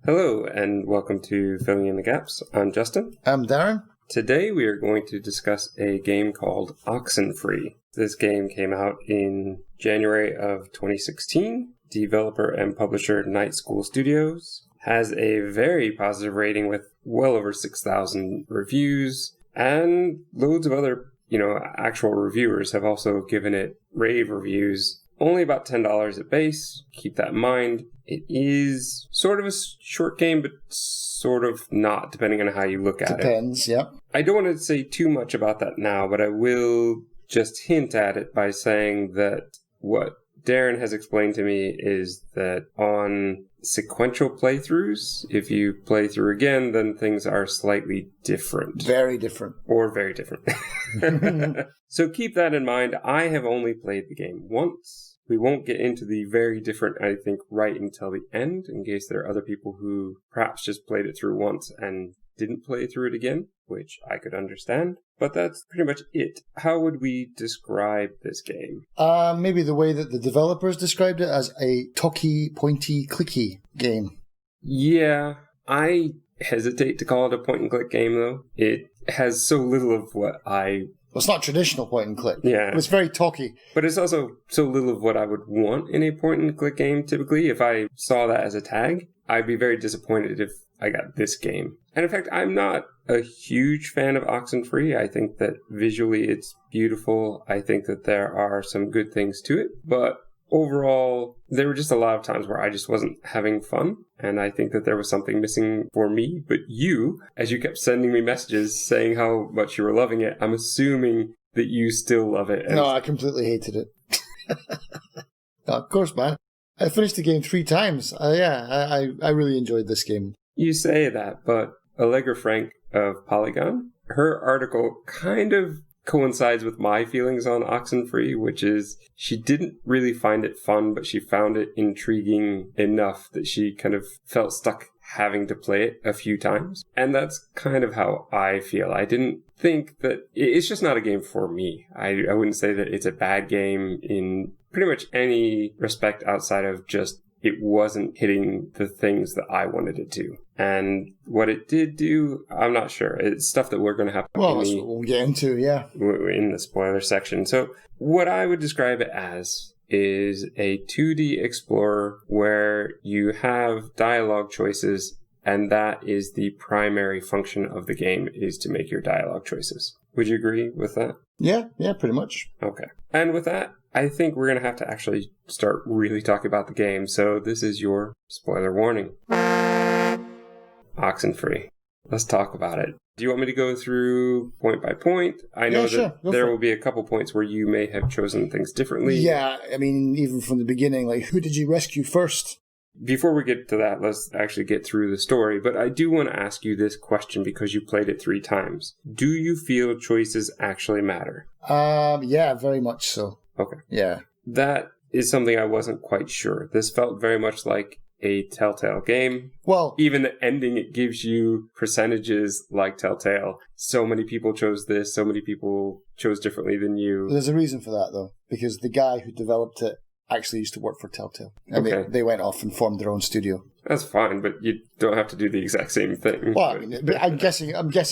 Hello, and welcome to Filling in the Gaps. I'm Justin. I'm Darren. Today we are going to discuss a game called Oxenfree. This game came out in January of 2016. Developer and publisher Night School Studios. Has a very positive rating with well over 6,000 reviews. And loads of other, actual reviewers have also given it rave reviews. Only about $10 at base. Keep that in mind. It is sort of a short game, but sort of not, depending on how you look at it. Depends, yeah. I don't want to say too much about that now, but I will just hint at it by saying that what Darren has explained to me is that on sequential playthroughs, if you play through again, then things are slightly different. Very different. Or very different. So keep that in mind. I have only played the game once. We won't get into the very different, I think, right until the end, in case there are other people who perhaps just played it through once and didn't play through it again, which I could understand. But that's pretty much it. How would we describe this game? Maybe the way that the developers described it, as a talky, pointy, clicky game. Yeah, I hesitate to call it a point-and-click game, though. It has so little of what Well, it's not traditional point and click. Yeah. It's very talky. But it's also so little of what I would want in a point-and-click game, typically. If I saw that as a tag, I'd be very disappointed if I got this game. And in fact, I'm not a huge fan of Oxenfree. I think that visually it's beautiful. I think that there are some good things to it. But overall, there were just a lot of times where I just wasn't having fun. And I think that there was something missing for me. But you, as you kept sending me messages saying how much you were loving it, I'm assuming that you still love it. No, I completely hated it. No, of course, man. I finished the game 3 times. I really enjoyed this game. You say that, but Allegra Frank of Polygon, her article kind of coincides with my feelings on Oxenfree, which is she didn't really find it fun, but she found it intriguing enough that she kind of felt stuck having to play it a few times. And that's kind of how I feel. I didn't think that it's just not a game for me. I wouldn't say that it's a bad game in pretty much any respect outside of just it wasn't hitting the things that I wanted it to. And what it did do, I'm not sure. It's stuff that we're going to have to Well, that's what we'll get into, yeah. In the spoiler section. So what I would describe it as is a 2D explorer where you have dialogue choices, and that is the primary function of the game, is to make your dialogue choices. Would you agree with that? Yeah, pretty much. Okay. And with that, I think we're going to have to actually start really talking about the game. So this is your spoiler warning. Oxenfree. Let's talk about it. Do you want me to go through point by point? I know that there will be a couple points where you may have chosen things differently. Yeah, I mean, even from the beginning, like, who did you rescue first? Before we get to that, let's actually get through the story. But I do want to ask you this question because you played it 3 times. Do you feel choices actually matter? Yeah, very much so. Okay. Yeah. That is something I wasn't quite sure. This felt very much like a Telltale game. Well, even the ending, it gives you percentages like Telltale. So many people chose this, so many people chose differently than you. There's a reason for that, though, because the guy who developed it actually used to work for Telltale. And they went off and formed their own studio. That's fine, but you don't have to do the exact same thing. Well, I mean, I'm guessing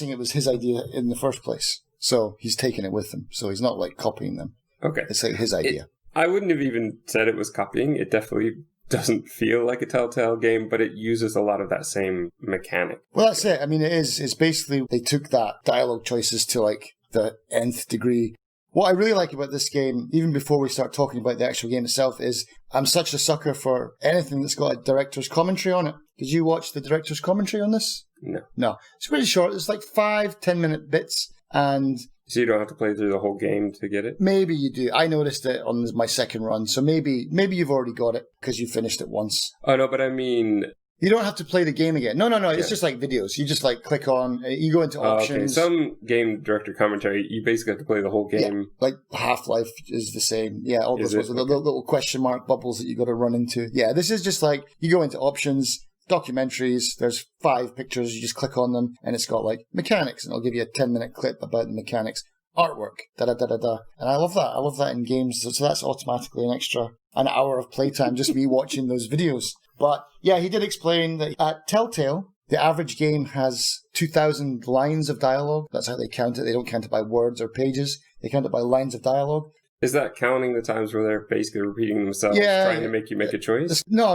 it was his idea in the first place. So he's taken it with him. So he's not like copying them. Okay. It's like his idea. I wouldn't have even said it was copying. It definitely doesn't feel like a Telltale game, but it uses a lot of that same mechanic. Well, that's it. I mean, it's basically they took that dialogue choices to like the nth degree. What I really like about this game, even before we start talking about the actual game itself, is I'm such a sucker for anything that's got a director's commentary on it. Did you watch the director's commentary on this? No. It's pretty short. It's like 5-10 minute bits. And so you don't have to play through the whole game to get it? Maybe you do. I noticed it on my second run. So maybe you've already got it because you finished it once. Oh, no, but I mean... You don't have to play the game again. No. It's just like videos. You just like click on, you go into options. Okay. Some game director commentary, you basically have to play the whole game. Yeah, like Half-Life is the same. Yeah, all those ones with the little question mark bubbles that you got to run into. Yeah, this is just like, you go into options, documentaries, there's 5 pictures, you just click on them, and it's got like mechanics, and it'll give you a 10-minute clip about the mechanics. artwork, da-da-da-da-da. And I love that. I love that in games. So that's automatically an hour of playtime, just me watching those videos. But yeah, he did explain that at Telltale, the average game has 2,000 lines of dialogue. That's how they count it. They don't count it by words or pages. They count it by lines of dialogue. Is that counting the times where they're basically repeating themselves, trying to make you make a choice? No.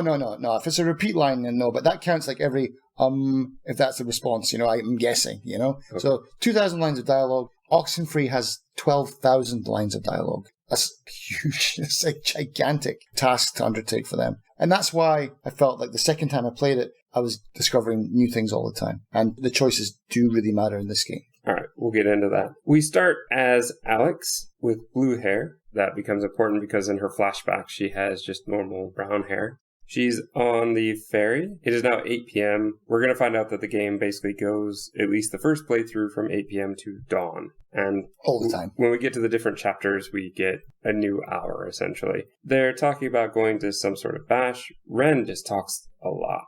If it's a repeat line, then no. But that counts like every, if that's a response, I'm guessing, Okay. So 2,000 lines of dialogue. Oxenfree has 12,000 lines of dialogue. That's huge. It's a gigantic task to undertake for them. And that's why I felt like the second time I played it, I was discovering new things all the time. And the choices do really matter in this game. All right, we'll get into that. We start as Alex with blue hair. That becomes important because in her flashback, she has just normal brown hair. She's on the ferry. It is now 8 p.m. We're going to find out that the game basically goes, at least the first playthrough, from 8 p.m. to dawn. And all the time. When we get to the different chapters, we get a new hour, essentially. They're talking about going to some sort of bash. Ren just talks a lot.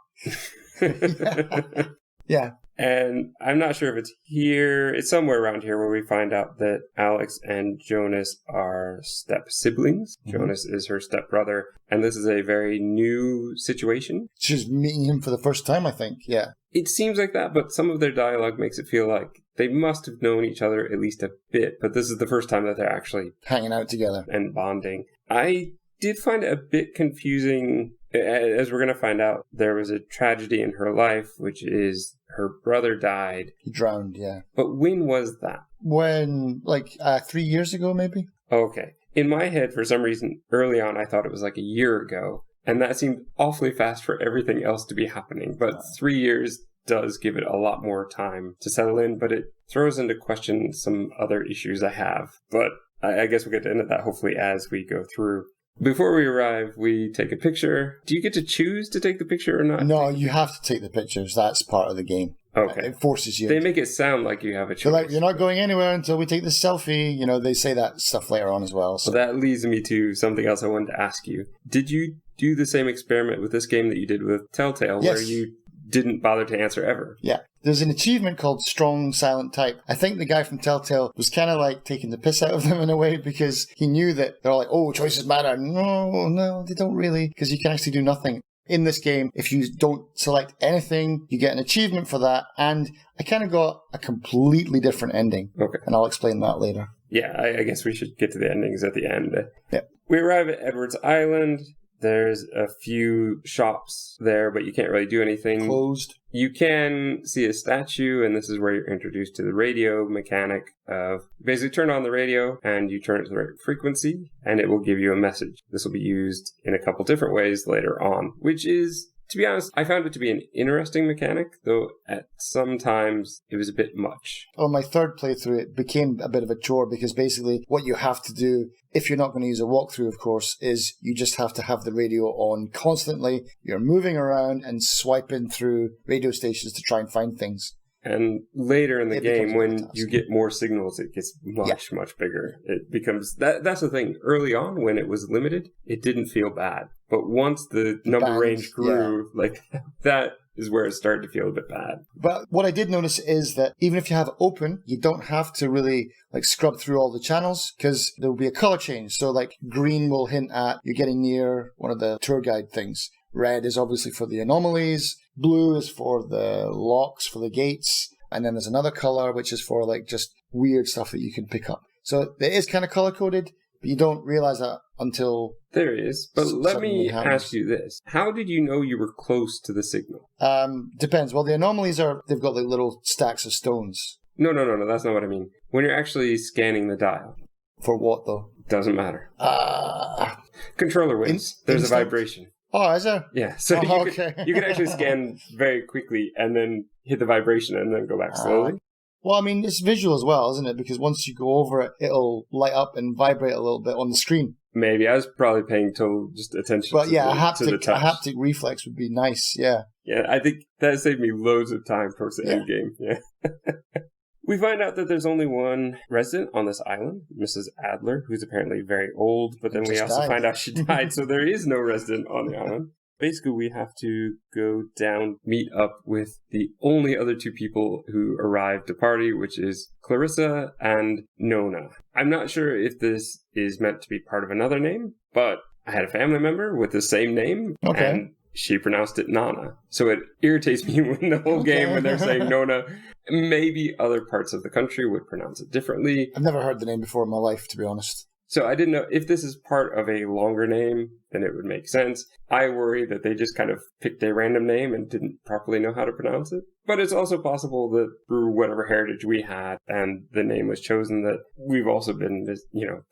Yeah. And I'm not sure if it's here. It's somewhere around here where we find out that Alex and Jonas are step siblings. Mm-hmm. Jonas is her stepbrother. And this is a very new situation. She's meeting him for the first time, I think. Yeah. It seems like that, but some of their dialogue makes it feel like they must have known each other at least a bit. But this is the first time that they're actually hanging out together and bonding. I did find it a bit confusing. As we're going to find out, there was a tragedy in her life, which is her brother died. He drowned, yeah. But when was that? When, 3 years ago, maybe? Okay. In my head, for some reason, early on, I thought it was like a year ago. And that seemed awfully fast for everything else to be happening. But 3 years does give it a lot more time to settle in. But it throws into question some other issues I have. But I guess we'll get into that, hopefully, as we go through. Before we arrive, we take a picture. Do you get to choose to take the picture or not? No, you have to take the pictures. That's part of the game. Okay. It forces you. They make it sound like you have a choice. They're like, you're not going anywhere until we take this selfie. They say that stuff later on as well. So that leads me to something else I wanted to ask you. Did you do the same experiment with this game that you did with Telltale, yes, where you didn't bother to answer ever? Yeah. There's an achievement called Strong Silent Type. I think the guy from Telltale was kind of like taking the piss out of them in a way because he knew that they're like, oh, choices matter. No, they don't really, because you can actually do nothing. In this game, if you don't select anything, you get an achievement for that. And I kind of got a completely different ending. Okay. And I'll explain that later. Yeah, I guess we should get to the endings at the end. Yeah. We arrive at Edward's Island. There's a few shops there, but you can't really do anything. Closed. You can see a statue, and this is where you're introduced to the radio mechanic of basically turn on the radio, and you turn it to the right frequency, and it will give you a message. This will be used in a couple different ways later on, which is, to be honest, I found it to be an interesting mechanic, though at some times it was a bit much. On my third playthrough, it became a bit of a chore because basically what you have to do, if you're not going to use a walkthrough, of course, is you just have to have the radio on constantly. You're moving around and swiping through radio stations to try and find things. And later in the game, when you get more signals, it gets much bigger. It becomes, that's the thing. Early on, when it was limited, it didn't feel bad. But once the number range grew, that is where it started to feel a bit bad. But what I did notice is that even if you have it open, you don't have to really scrub through all the channels because there will be a color change. So green will hint at you're getting near one of the tour guide things. Red is obviously for the anomalies. Blue is for the locks, for the gates. And then there's another color, which is for just weird stuff that you can pick up. So it is kind of color-coded, but you don't realize that until... There is. But let me ask you this. How did you know you were close to the signal? Depends. Well, the anomalies they've got little stacks of stones. No. That's not what I mean. When you're actually scanning the dial. For what, though? Doesn't matter. Controller wins. There's a vibration. Oh, is there? Yeah. So you can actually scan very quickly and then hit the vibration and then go back slowly. Well, I mean, it's visual as well, isn't it? Because once you go over it, it'll light up and vibrate a little bit on the screen. Maybe. I was probably paying total just attention to the touch. A haptic reflex would be nice, yeah. Yeah, I think that saved me loads of time towards the end game. Yeah. We find out that there's only one resident on this island, Mrs. Adler, who's apparently very old, but then we also find out she died, so there is no resident on the island. Basically, we have to go down, meet up with the only other two people who arrived to party, which is Clarissa and Nona. I'm not sure if this is meant to be part of another name, but I had a family member with the same name, and she pronounced it Nana. So it irritates me when the whole game when they're saying Nona. Maybe other parts of the country would pronounce it differently. I've never heard the name before in my life, to be honest. So I didn't know if this is part of a longer name, then it would make sense. I worry that they just kind of picked a random name and didn't properly know how to pronounce it. But it's also possible that through whatever heritage we had and the name was chosen, that we've also been,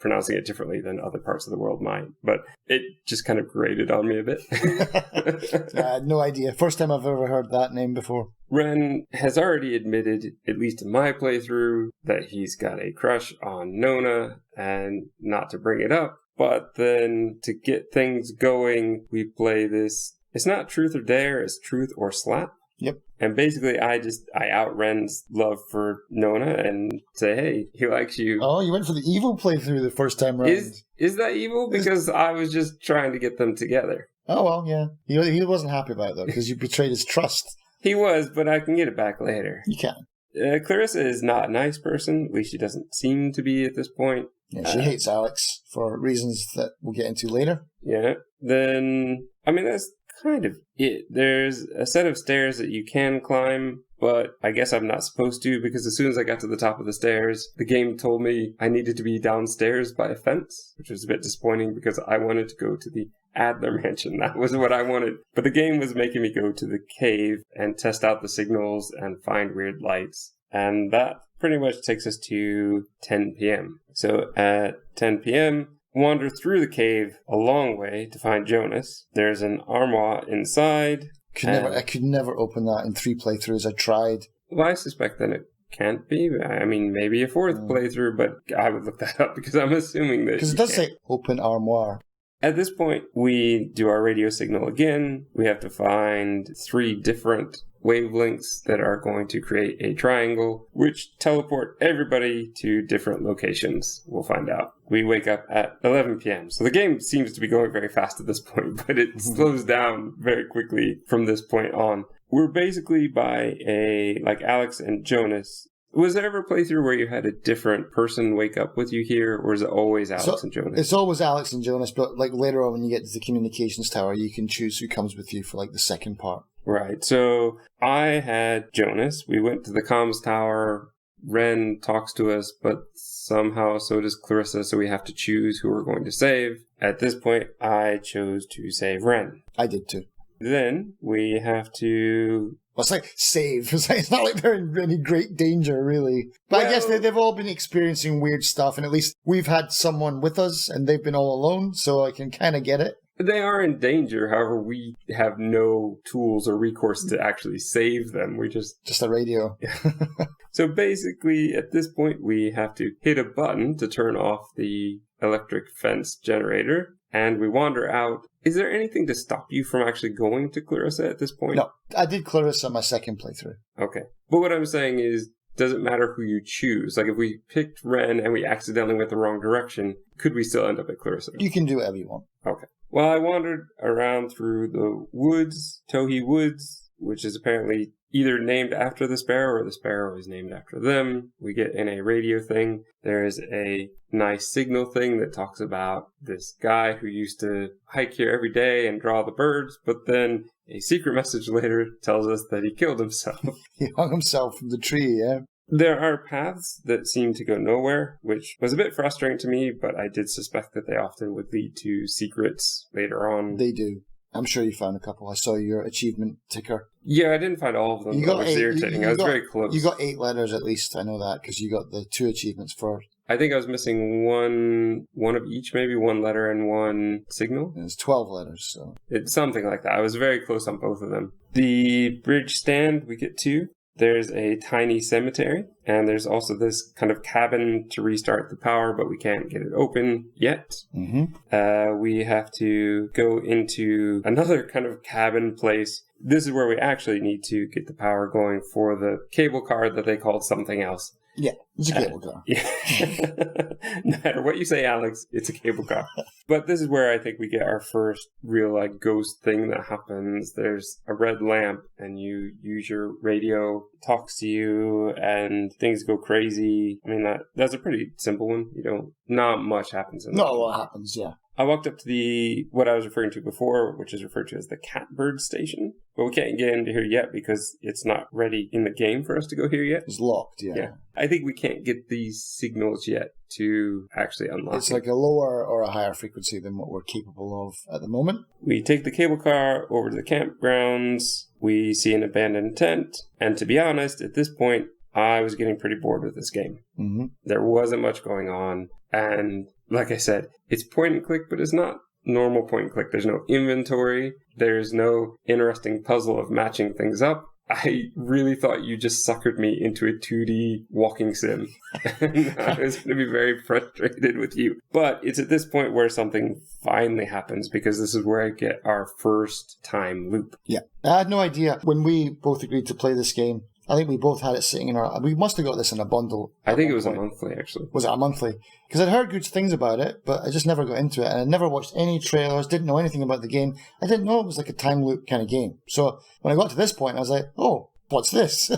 pronouncing it differently than other parts of the world might. But it just kind of grated on me a bit. I had no idea. First time I've ever heard that name before. Ren has already admitted, at least in my playthrough, that he's got a crush on Nona, and not to bring it up. But then to get things going, we play this. It's not truth or dare, it's truth or slap. Yep. And basically, I out Ren's love for Nona and say, hey, he likes you. Oh, you went for the evil playthrough the first time around. Is that evil? Because I was just trying to get them together. Oh, well, yeah. He wasn't happy about it, though, because you betrayed his trust. He was, but I can get it back later. You can. Clarissa is not a nice person. At least she doesn't seem to be at this point. Yeah, she hates Alex for reasons that we'll get into later. Yeah. Then, that's kind of it. There's a set of stairs that you can climb, but I guess I'm not supposed to, because as soon as I got to the top of the stairs, the game told me I needed to be downstairs by a fence, which was a bit disappointing because I wanted to go to the Adler Mansion. That was what I wanted. But the game was making me go to the cave and test out the signals and find weird lights. And that pretty much takes us to 10 p.m. So at 10 p.m., wander through the cave a long way to find Jonas. There's an armoire inside. I could never open that in 3 playthroughs. I tried. Well, I suspect that it can't be. Maybe a 4th playthrough, but I would look that up because I'm assuming that because it does say open armoire. At this point, we do our radio signal again. We have to find 3 different wavelengths that are going to create a triangle, which teleport everybody to different locations. We'll find out. We wake up at 11 p.m. So the game seems to be going very fast at this point, but it slows down very quickly from this point on. We're basically by like Alex and Jonas. Was there ever a playthrough where you had a different person wake up with you here, or is it always Alex and Jonas? It's always Alex and Jonas, but like later on when you get to the communications tower, you can choose who comes with you for like the second part. Right. So I had Jonas. We went to the comms tower. Ren talks to us, but somehow so does Clarissa, so we have to choose who we're going to save. At this point, I chose to save Ren. I did too. Then we have to... Well, it's like save. It's not like they're in any great danger, really. But I guess they've all been experiencing weird stuff, and at least we've had someone with us, and they've been all alone, so I can kind of get it. They are in danger, however, we have no tools or recourse to actually save them. We just a radio. So basically, at this point, we have to hit a button to turn off the electric fence generator, and we wander out. Is there anything to stop you from actually going to Clarissa at this point? No, I did Clarissa on my second playthrough. Okay. But what I'm saying is, does it matter who you choose? Like, if we picked Ren and we accidentally went the wrong direction, could we still end up at Clarissa? You can do whatever you want. Okay. Well, I wandered around through the woods, Tohi Woods, which is apparently either named after the sparrow or the sparrow is named after them. We get in a radio thing. There is a nice signal thing that talks about this guy who used to hike here every day and draw the birds, but then a secret message later tells us that he killed himself. He hung himself from the tree, yeah. There are paths that seem to go nowhere, which was a bit frustrating to me, but I did suspect that they often would lead to secrets later on. They do. I'm sure you found a couple. I saw your achievement ticker. Yeah, I didn't find all of them. You got that was irritating. I was very close. You got 8 letters at least. I know that because you got the 2 achievements for. I think I was missing one of each, maybe 1 letter and 1 signal. It's 12 letters, so. It's something like that. I was very close on both of them. The bridge stand we get to. There's a tiny cemetery, and there's also this kind of cabin to restart the power, but we can't get it open yet. Mm-hmm. We have to go into another kind of cabin place. This is where we actually need to get the power going for the cable car that they called something else. Yeah, it's a cable car. No matter what you say, Alex, it's a cable car. But this is where I think we get our first real ghost thing that happens. There's a red lamp and you use your radio, talks to you, and things go crazy. I mean, that's a pretty simple one. Not much happens in that. Not a lot happens, yeah. I walked up to what I was referring to before, which is referred to as the Catbird Station. But we can't get into here yet because it's not ready in the game for us to go here yet. It's locked, yeah. I think we can't get these signals yet to actually unlock It's like a lower or a higher frequency than what we're capable of at the moment. We take the cable car over to the campgrounds. We see an abandoned tent. And to be honest, at this point, I was getting pretty bored with this game. Mm-hmm. There wasn't much going on. And like I said, it's point and click, but it's not normal point and click. There's no inventory. There's no interesting puzzle of matching things up. I really thought you just suckered me into a 2D walking sim. And I was going to be very frustrated with you. But it's at this point where something finally happens, because this is where I get our first time loop. Yeah. I had no idea when we both agreed to play this game. I think we both had it sitting in our... We must have got this in a bundle. I think it was a monthly, actually. Was it a monthly? Because I'd heard good things about it, but I just never got into it. And I'd never watched any trailers, didn't know anything about the game. I didn't know it was like a time loop kind of game. So when I got to this point, I was like, oh, what's this?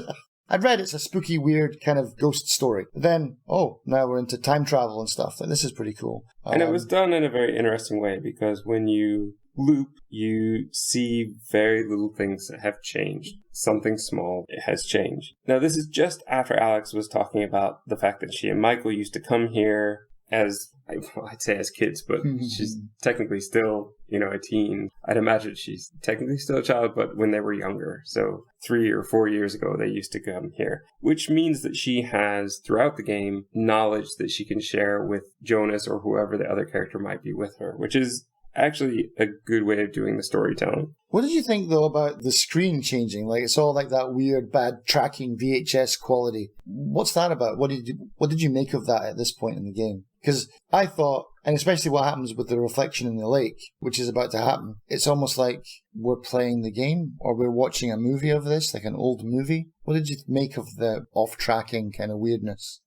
I'd read it's a spooky, weird kind of ghost story. But then, now we're into time travel and stuff. Like, this is pretty cool. And it was done in a very interesting way, because when you loop, you see very little things that have changed. Something small has changed. Now, this is just after Alex was talking about the fact that she and Michael used to come here as, I'd say as kids, but she's technically still, a teen. I'd imagine she's technically still a child, but when they were younger. So 3 or 4 years ago, they used to come here, which means that she has, throughout the game, knowledge that she can share with Jonas or whoever the other character might be with her, which is actually a good way of doing the storytelling. What did you think, though, about the screen changing? Like, it's all like that weird, bad tracking VHS quality. What's that about? What did you make of that at this point in the game? Because I thought, and especially what happens with the reflection in the lake, which is about to happen, it's almost like we're playing the game or we're watching a movie of this, like an old movie. What did you make of the off-tracking kind of weirdness?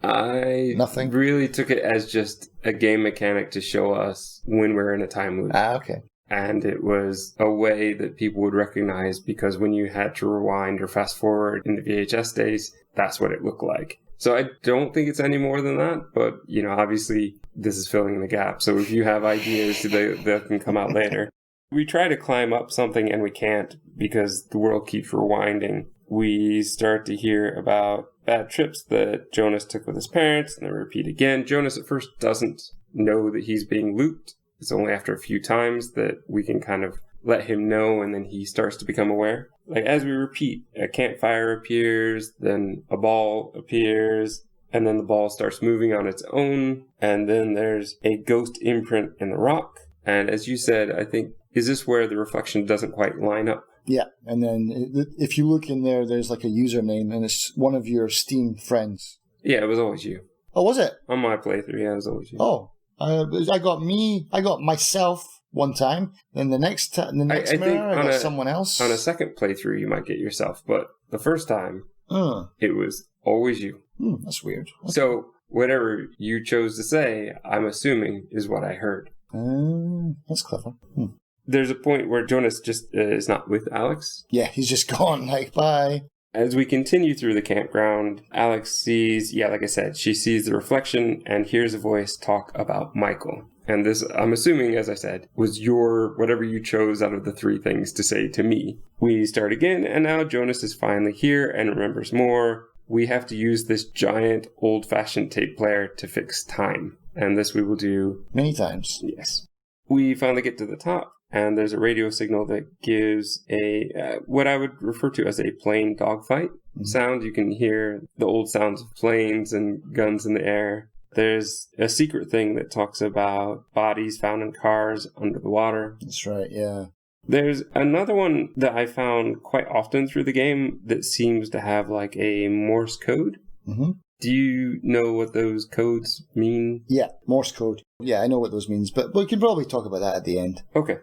I really took it as just a game mechanic to show us when we're in a time loop. Okay. And it was a way that people would recognize, because when you had to rewind or fast forward in the VHS days, that's what it looked like. So I don't think it's any more than that, but, obviously this is filling in the gap. So if you have ideas, they can come out later. We try to climb up something and we can't, because the world keeps rewinding. We start to hear about bad trips that Jonas took with his parents, and they repeat again. Jonas at first doesn't know that he's being looped. It's only after a few times that we can kind of let him know, and then he starts to become aware. Like, as we repeat, a campfire appears, then a ball appears, and then the ball starts moving on its own, and then there's a ghost imprint in the rock. And as you said, I think, is this where the reflection doesn't quite line up? Yeah, and then if you look in there, there's like a username, and it's one of your Steam friends. Yeah, it was always you. Oh, was it? On my playthrough, yeah, it was always you. Oh, I got myself one time, then the next mirror, I got someone else. On a second playthrough, you might get yourself, but the first time, it was always you. That's weird. So whatever you chose to say, I'm assuming is what I heard. That's clever. There's a point where Jonas just is not with Alex. Yeah, he's just gone, like, bye. As we continue through the campground, Alex sees, like I said, she sees the reflection and hears a voice talk about Michael. And this, I'm assuming, as I said, was your, whatever you chose out of the three things to say to me. We start again, and now Jonas is finally here and remembers more. We have to use this giant old-fashioned tape player to fix time. And this we will do many times. Yes. We finally get to the top, and there's a radio signal that gives a what I would refer to as a plane dogfight sound. You can hear the old sounds of planes and guns in the air. There's a secret thing that talks about bodies found in cars under the water. That's right, yeah. There's another one that I found quite often through the game that seems to have like a Morse code. Mm-hmm. Do you know what those codes mean? Yeah, Morse code. Yeah, I know what those means, but we can probably talk about that at the end. Okay.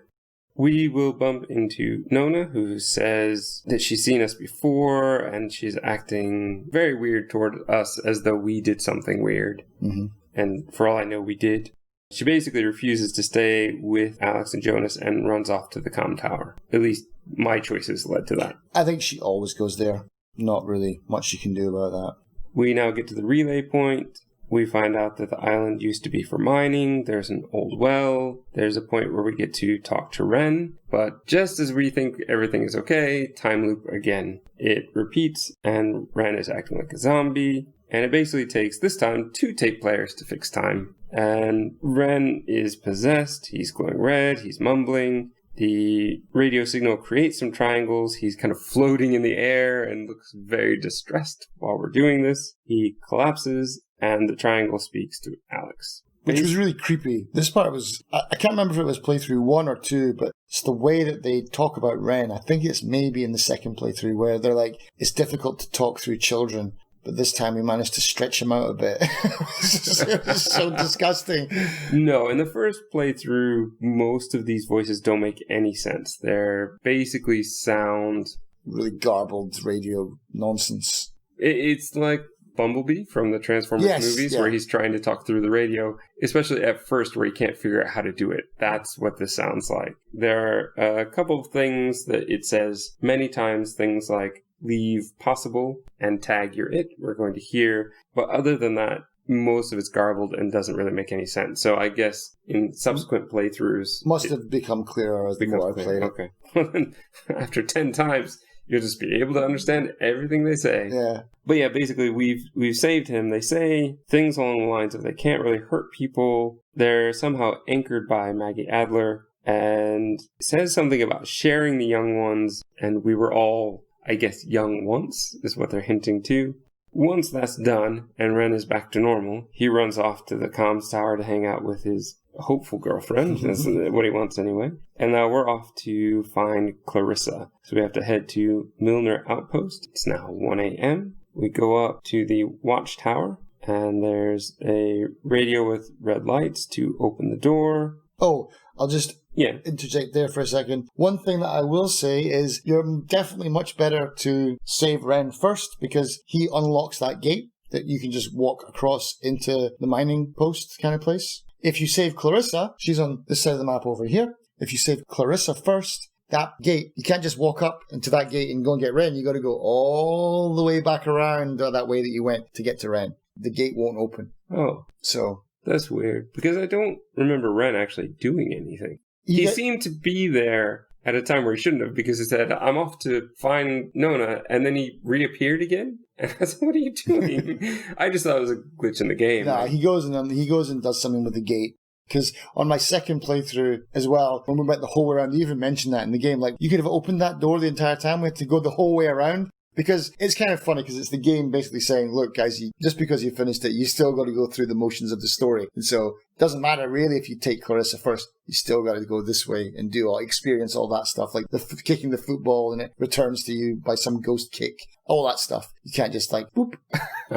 We will bump into Nona, who says that she's seen us before, and she's acting very weird toward us as though we did something weird. Mm-hmm. And for all I know, we did. She basically refuses to stay with Alex and Jonas and runs off to the comm tower. At least my choices led to that. I think she always goes there. Not really much you can do about that. We now get to the relay point. We find out that the island used to be for mining. There's an old well. There's a point where we get to talk to Ren. But just as we think everything is okay, time loop again. It repeats, and Ren is acting like a zombie. And it basically takes, this time, 2 tape players to fix time. And Ren is possessed. He's glowing red. He's mumbling. The radio signal creates some triangles. He's kind of floating in the air and looks very distressed while we're doing this. He collapses, and the triangle speaks to Alex. Which was really creepy. This part was, I can't remember if it was playthrough 1 or 2, but it's the way that they talk about Ren. I think it's maybe in the second playthrough where they're like, it's difficult to talk through children. But this time we managed to stretch him out a bit. It was so disgusting. No, in the first playthrough, most of these voices don't make any sense. They're basically sound... really garbled radio nonsense. It's like Bumblebee from the Transformers movies, where he's trying to talk through the radio, especially at first where he can't figure out how to do it. That's what this sounds like. There are a couple of things that it says many times, things like leave possible and tag your it we're going to hear, but other than that, most of it's garbled and doesn't really make any sense. So I guess in subsequent playthroughs must have become clearer as the more I played it. Okay. Well, then after 10 times you'll just be able to understand everything they say. Yeah. But yeah, basically we've saved him. They say things along the lines of they can't really hurt people. They're somehow anchored by Maggie Adler, and says something about sharing the young ones, and we were all, I guess, young once, is what they're hinting to. Once that's done, and Ren is back to normal, he runs off to the comms tower to hang out with his hopeful girlfriend. That's what he wants anyway. And now we're off to find Clarissa. So we have to head to Milner Outpost. It's now 1 a.m. We go up to the watchtower, and there's a radio with red lights to open the door. Oh, I'll just interject there for a second. One thing that I will say is you're definitely much better to save Ren first, because he unlocks that gate that you can just walk across into the mining post kind of place. If you save Clarissa, she's on this side of the map over here. If you save Clarissa first, that gate, you can't just walk up into that gate and go and get Ren. You got to go all the way back around that way that you went to get to Ren. The gate won't open. Oh. So that's weird, because I don't remember Ren actually doing anything. He seemed to be there at a time where he shouldn't have, because he said, I'm off to find Nona, and then he reappeared again? And I said, what are you doing? I just thought it was a glitch in the game. No, he goes and does something with the gate. Because on my second playthrough as well, when we went the whole way around, they even mentioned that in the game. Like, you could have opened that door the entire time. We had to go the whole way around. Because it's kind of funny, because it's the game basically saying, look, guys, just because you finished it, you still got to go through the motions of the story. And so it doesn't matter really if you take Clarissa first. You still got to go this way and experience all that stuff, like kicking the football and it returns to you by some ghost kick. All that stuff. You can't just boop,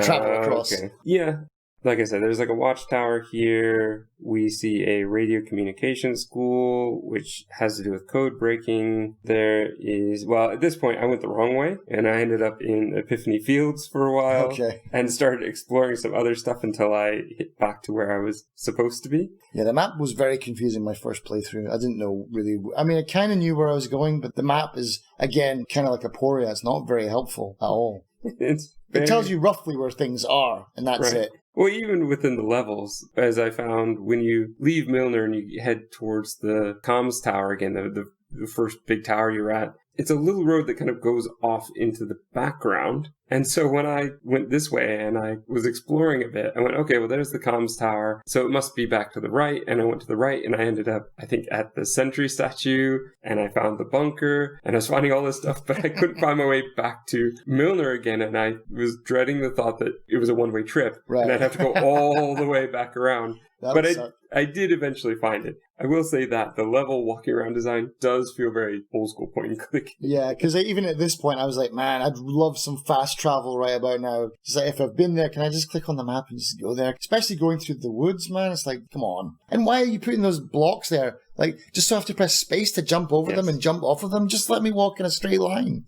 travel across. Okay. Yeah. Like I said, there's like a watchtower here. We see a radio communication school, which has to do with code breaking. There is, well, at this point, I went the wrong way, and I ended up in Epiphany Fields for a while. Okay. And started exploring some other stuff until I hit back to where I was supposed to be. Yeah, the map was very confusing my first playthrough. I didn't know really, I mean, I kind of knew where I was going, but the map is, again, kind of like Aporia. It's not very helpful at all. It tells you roughly where things are, and that's it. Well, even within the levels, as I found, when you leave Milner and you head towards the comms tower again, the first big tower you're at, it's a little road that kind of goes off into the background. And so when I went this way and I was exploring a bit, I went, okay, well, there's the comms tower, so it must be back to the right. And I went to the right and I ended up, I think, at the sentry statue, and I found the bunker, and I was finding all this stuff, but I couldn't find my way back to Milner again. And I was dreading the thought that it was a one-way trip, and I'd have to go all the way back around. But I did eventually find it. I will say that the level walking around design does feel very old school point and click. Yeah, because even at this point, I was like, man, I'd love some fast travel right about now. It's like, if I've been there, can I just click on the map and just go there? Especially going through the woods, man. It's like, come on. And why are you putting those blocks there? Like, just so I have to press space to jump over them and jump off of them? Just let me walk in a straight line.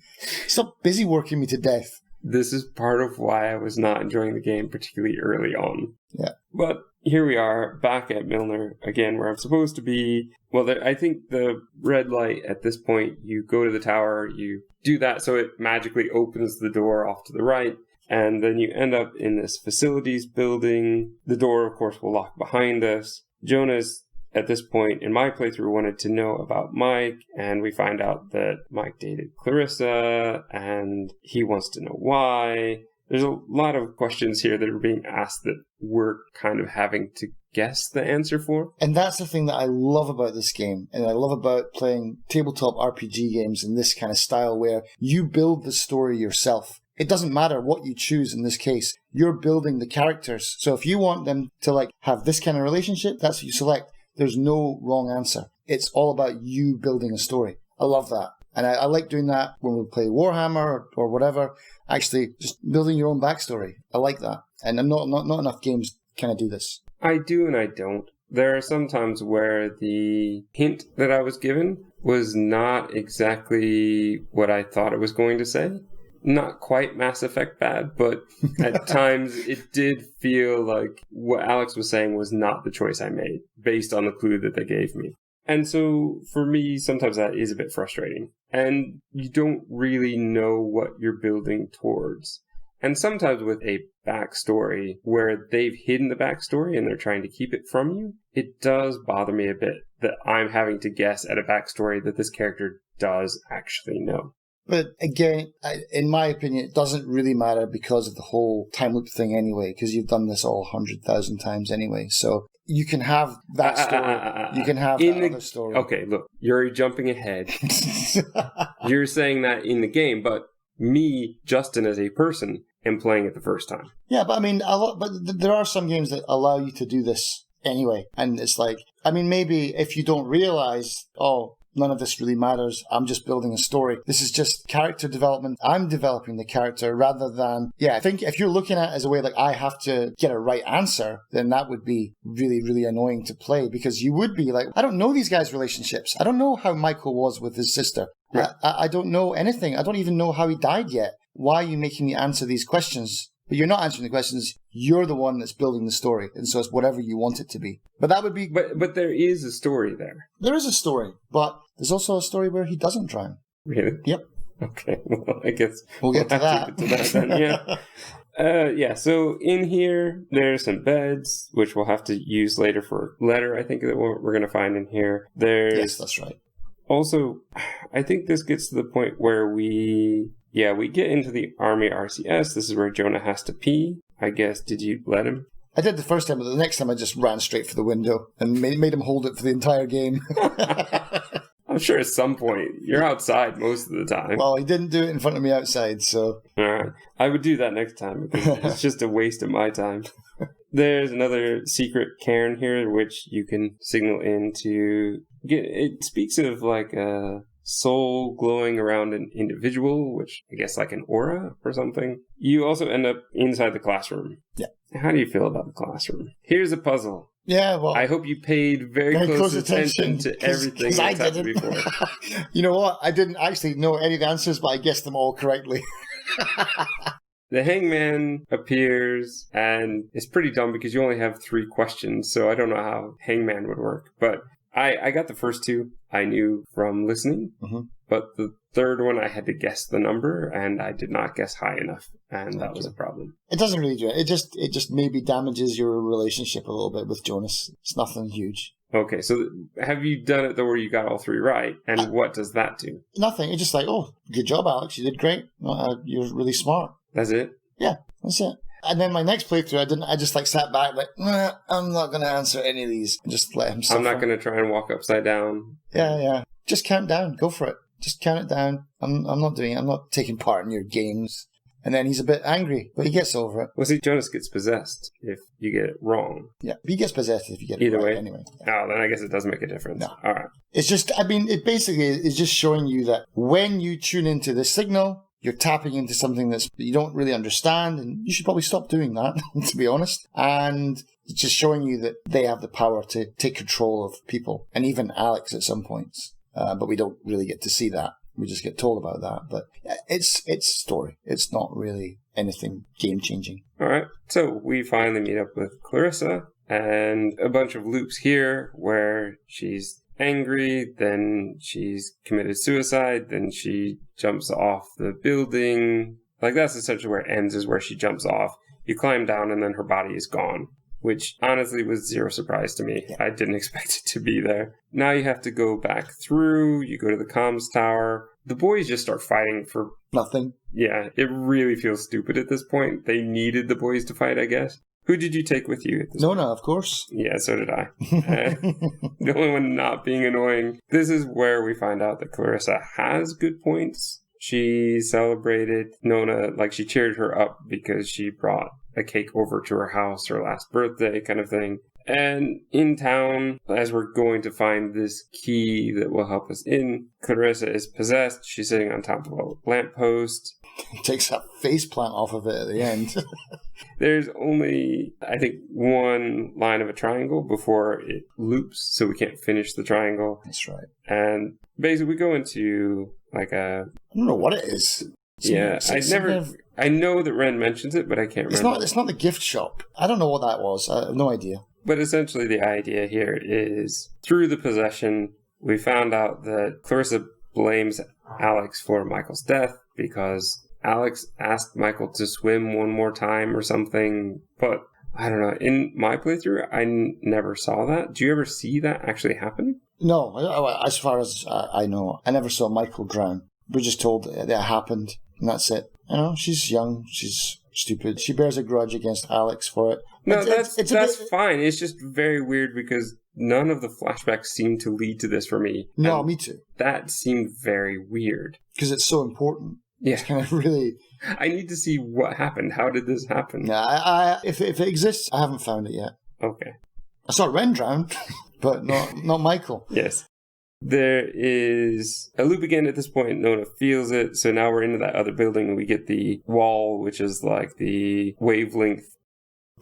Stop busy working me to death. This is part of why I was not enjoying the game particularly early on. Yeah. But here we are, back at Milner again, where I'm supposed to be. Well, I think the red light at this point, you go to the tower, you do that so it magically opens the door off to the right, and then you end up in this facilities building. The door, of course, will lock behind us. Jonas, at this point in my playthrough, wanted to know about Mike, and we find out that Mike dated Clarissa, and he wants to know why. There's a lot of questions here that are being asked that we're kind of having to guess the answer for. And that's the thing that I love about this game, and I love about playing tabletop RPG games in this kind of style where you build the story yourself. It doesn't matter what you choose in this case. You're building the characters. So if you want them to have this kind of relationship, that's what you select. There's no wrong answer. It's all about you building a story. I love that. And I like doing that when we play Warhammer or whatever. Actually, just building your own backstory. I like that. And not enough games kind of do this. I do and I don't. There are some times where the hint that I was given was not exactly what I thought it was going to say. Not quite Mass Effect bad, but at times it did feel like what Alex was saying was not the choice I made based on the clue that they gave me. And so for me, sometimes that is a bit frustrating. And you don't really know what you're building towards. And sometimes with a backstory where they've hidden the backstory and they're trying to keep it from you, it does bother me a bit that I'm having to guess at a backstory that this character does actually know. But again, in my opinion, it doesn't really matter because of the whole time loop thing anyway, because you've done this all 100,000 times anyway. So you can have that story. You can have that other story. Okay, look, you're jumping ahead. You're saying that in the game, but me, Justin, as a person, am playing it the first time. Yeah, but I mean, but there are some games that allow you to do this anyway. And it's like, I mean, maybe if you don't realize, none of this really matters. I'm just building a story. This is just character development. I'm developing the character rather than... Yeah, I think if you're looking at it as a way like I have to get a right answer, then that would be really, really annoying to play because you would be like, I don't know these guys' relationships. I don't know how Michael was with his sister. Right. I don't know anything. I don't even know how he died yet. Why are you making me answer these questions? But you're not answering the questions. You're the one that's building the story. And so it's whatever you want it to be. But that would be... But there is a story there. There is a story. But there's also a story where he doesn't drown. Really? Yep. Okay. Well, I guess we'll get to that. To that then. Yeah. So in here, there's some beds, which we'll have to use later for letter, I think, that we're going to find in here. Yes, that's right. Also, I think this gets to the point where we get into the Army RCS. This is where Jonah has to pee. I guess, did you let him? I did the first time, but the next time I just ran straight for the window and made him hold it for the entire game. I'm sure at some point, you're outside most of the time. Well, he didn't do it in front of me outside, so... All right. I would do that next time because it's just a waste of my time. There's another secret cairn here, which you can signal in to get... It speaks of like a soul glowing around an individual, which I guess like an aura or something. You also end up inside the classroom. Yeah. How do you feel about the classroom? Here's a puzzle. Yeah, well... I hope you paid very close attention to everything that's happened before. You know what? I didn't actually know any of the answers, but I guessed them all correctly. The hangman appears, and it's pretty dumb because you only have 3 questions, so I don't know how hangman would work. But I got the first 2 I knew from listening, but the third one I had to guess the number, and I did not guess high enough, and that was a problem. It doesn't really do it. It just maybe damages your relationship a little bit with Jonas. It's nothing huge. Okay, so have you done it though where you got all 3 right, and what does that do? Nothing. It's just like, good job, Alex. You did great. You're really smart. That's it? Yeah, that's it. And then my next playthrough, I just sat back like, I'm not going to answer any of these. And just let him suffer. I'm not going to try and walk upside down. Yeah. Just count down. Go for it. Just count it down. I'm not doing it. I'm not taking part in your games. And then he's a bit angry, but he gets over it. Well, see, Jonas gets possessed if you get it wrong. Yeah, he gets possessed if you get Either it right way. anyway. Yeah. Oh, then I guess it does make a difference. No. All right. It's just, it basically is just showing you that when you tune into the signal, you're tapping into something that you don't really understand, and you should probably stop doing that, to be honest. And it's just showing you that they have the power to take control of people, and even Alex at some points. But we don't really get to see that. We just get told about that. But it's story. It's not really anything game-changing. All right. So we finally meet up with Clarissa, and a bunch of loops here where she's angry, then she's committed suicide, then she jumps off the building. Like, that's essentially where it ends, is where she jumps off. You climb down, and then her body is gone, which honestly was zero surprise to me. I didn't expect it to be there. Now you have to go back through, you go to the comms tower. The boys just start fighting for nothing. Yeah, it really feels stupid at this point. They needed the boys to fight, I guess. Who did you take with you at this point? Nona, of course. Yeah, so did I. The only one not being annoying. This is where we find out that Clarissa has good points. She celebrated Nona, like she cheered her up because she brought a cake over to her house, her last birthday kind of thing. And in town, as we're going to find this key that will help us in, Clarissa is possessed. She's sitting on top of a lamppost. Takes that face plant off of it at the end. There's only, I think, one line of a triangle before it loops, so we can't finish the triangle. That's right. And basically we go into like a... I don't know what it is. I know that Ren mentions it, but I can't remember. It's not the gift shop. I don't know what that was. I have no idea. But essentially the idea here is, through the possession, we found out that Clarissa blames Alex for Michael's death because Alex asked Michael to swim one more time or something. But I don't know. In my playthrough, I never saw that. Do you ever see that actually happen? No, as far as I know, I never saw Michael drown. We're just told that it happened, and that's it. You know, she's young, she's stupid. She bears a grudge against Alex for it. No, that's fine. It's just very weird because none of the flashbacks seem to lead to this for me. No, me too. That seemed very weird. Because it's so important. Yeah. It's kind of really... I need to see what happened. How did this happen? Yeah, if it exists, I haven't found it yet. Okay. I saw Ren drown, but not Michael. Yes. There is a loop again at this point. Nona feels it. So now we're into that other building and we get the wall, which is like the wavelength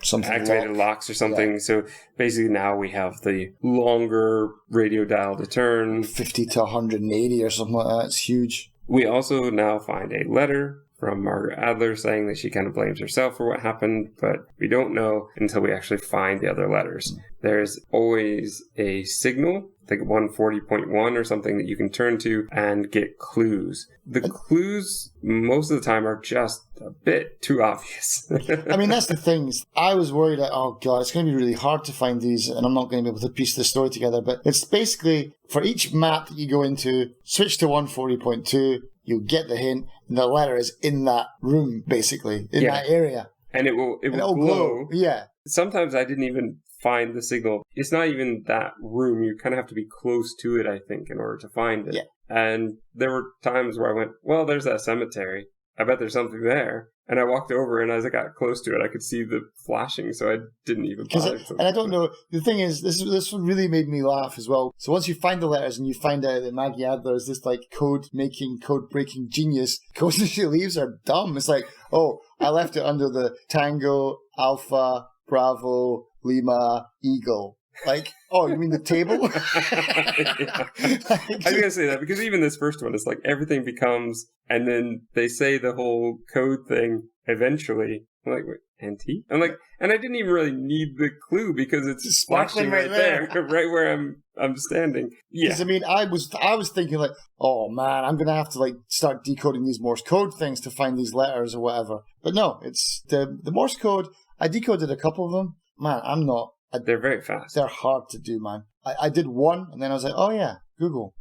something activated locks or something. Yeah. So basically now we have the longer radio dial to turn. 50 to 180 or something like that. It's huge. We also now find a letter from Margaret Adler saying that she kind of blames herself for what happened, but we don't know until we actually find the other letters. There's always a signal, like 140.1 or something that you can turn to and get clues. The clues most of the time are just a bit too obvious. I mean, that's the thing. I was worried that, oh God, it's going to be really hard to find these and I'm not going to be able to piece the story together. But it's basically for each map that you go into, switch to 140.2, you'll get the hint, and the letter is in that room, basically, in that area. And it will glow. Yeah. Sometimes I didn't even find the signal. It's not even that room. You kind of have to be close to it, I think, in order to find it. Yeah. And there were times where I went, well, there's that cemetery. I bet there's something there. And I walked over, and as I got close to it, I could see the flashing, so I didn't even bother. And I don't know. The thing is, this really made me laugh as well. So once you find the letters and you find out that Maggie Adler is this like code-breaking genius, codes that she leaves are dumb. It's like, oh, I left it under the Tango, Alpha, Bravo, Lima, Eagle. Like, oh, you mean the table? Yeah. I was going to say that because even this first one is like everything becomes, and then they say the whole code thing eventually. I'm like, wait, NT? I'm like, and I didn't even really need the clue because it's flashing right there, right where I'm standing. Yeah. Because I mean, I was thinking like, oh man, I'm gonna have to like start decoding these Morse code things to find these letters or whatever. But no, it's the Morse code. I decoded a couple of them. Man, I'm not. They're very fast. They're hard to do, man. I did one, and then I was like, oh yeah, Google.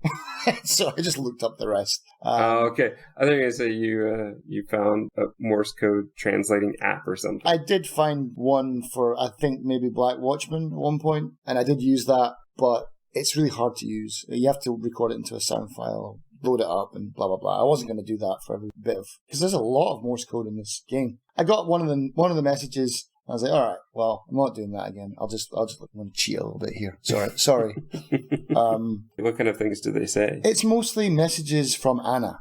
So I just looked up the rest. Okay. I think I say you found a Morse code translating app or something. I did find one for, I think, maybe Black Watchman at one point, and I did use that, but it's really hard to use. You have to record it into a sound file, load it up and blah, blah, blah. I wasn't going to do that for every bit of... Because there's a lot of Morse code in this game. I got one of the messages. I was like, all right, well, I'm not doing that again. I'm going to cheat a little bit here. Sorry. What kind of things do they say? It's mostly messages from Anna.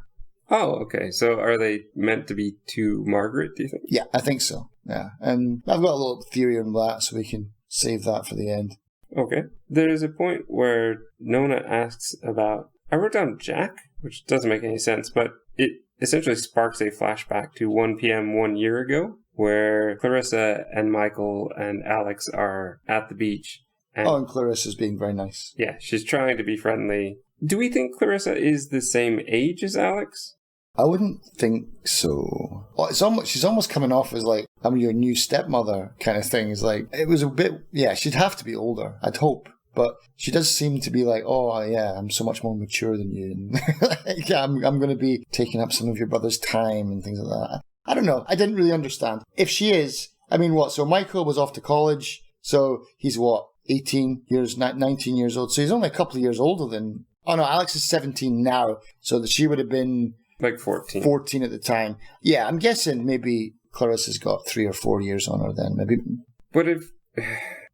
Oh, okay. So are they meant to be to Margaret, do you think? Yeah, I think so. Yeah. And I've got a little theory on that, so we can save that for the end. Okay. There's a point where Nona asks about... I wrote down Jack, which doesn't make any sense, but it essentially sparks a flashback to 1 p.m. 1 year ago, where Clarissa and Michael and Alex are at the beach. And Clarissa's being very nice. Yeah, she's trying to be friendly. Do we think Clarissa is the same age as Alex? I wouldn't think so. Well, she's almost coming off as like, I'm your new stepmother kind of thing. It's like, it was a bit, yeah, she'd have to be older, I'd hope. But she does seem to be like, oh, yeah, I'm so much more mature than you. And yeah, I'm going to be taking up some of your brother's time and things like that. I don't know. I didn't really understand. If she is, I mean, what? So Michael was off to college. So he's what? 19 years old. So he's only a couple of years older than... Oh, no, Alex is 17 now. So she would have been... Like 14. 14 at the time. Yeah, I'm guessing maybe Clarissa's got 3 or 4 years on her then. Maybe. But if...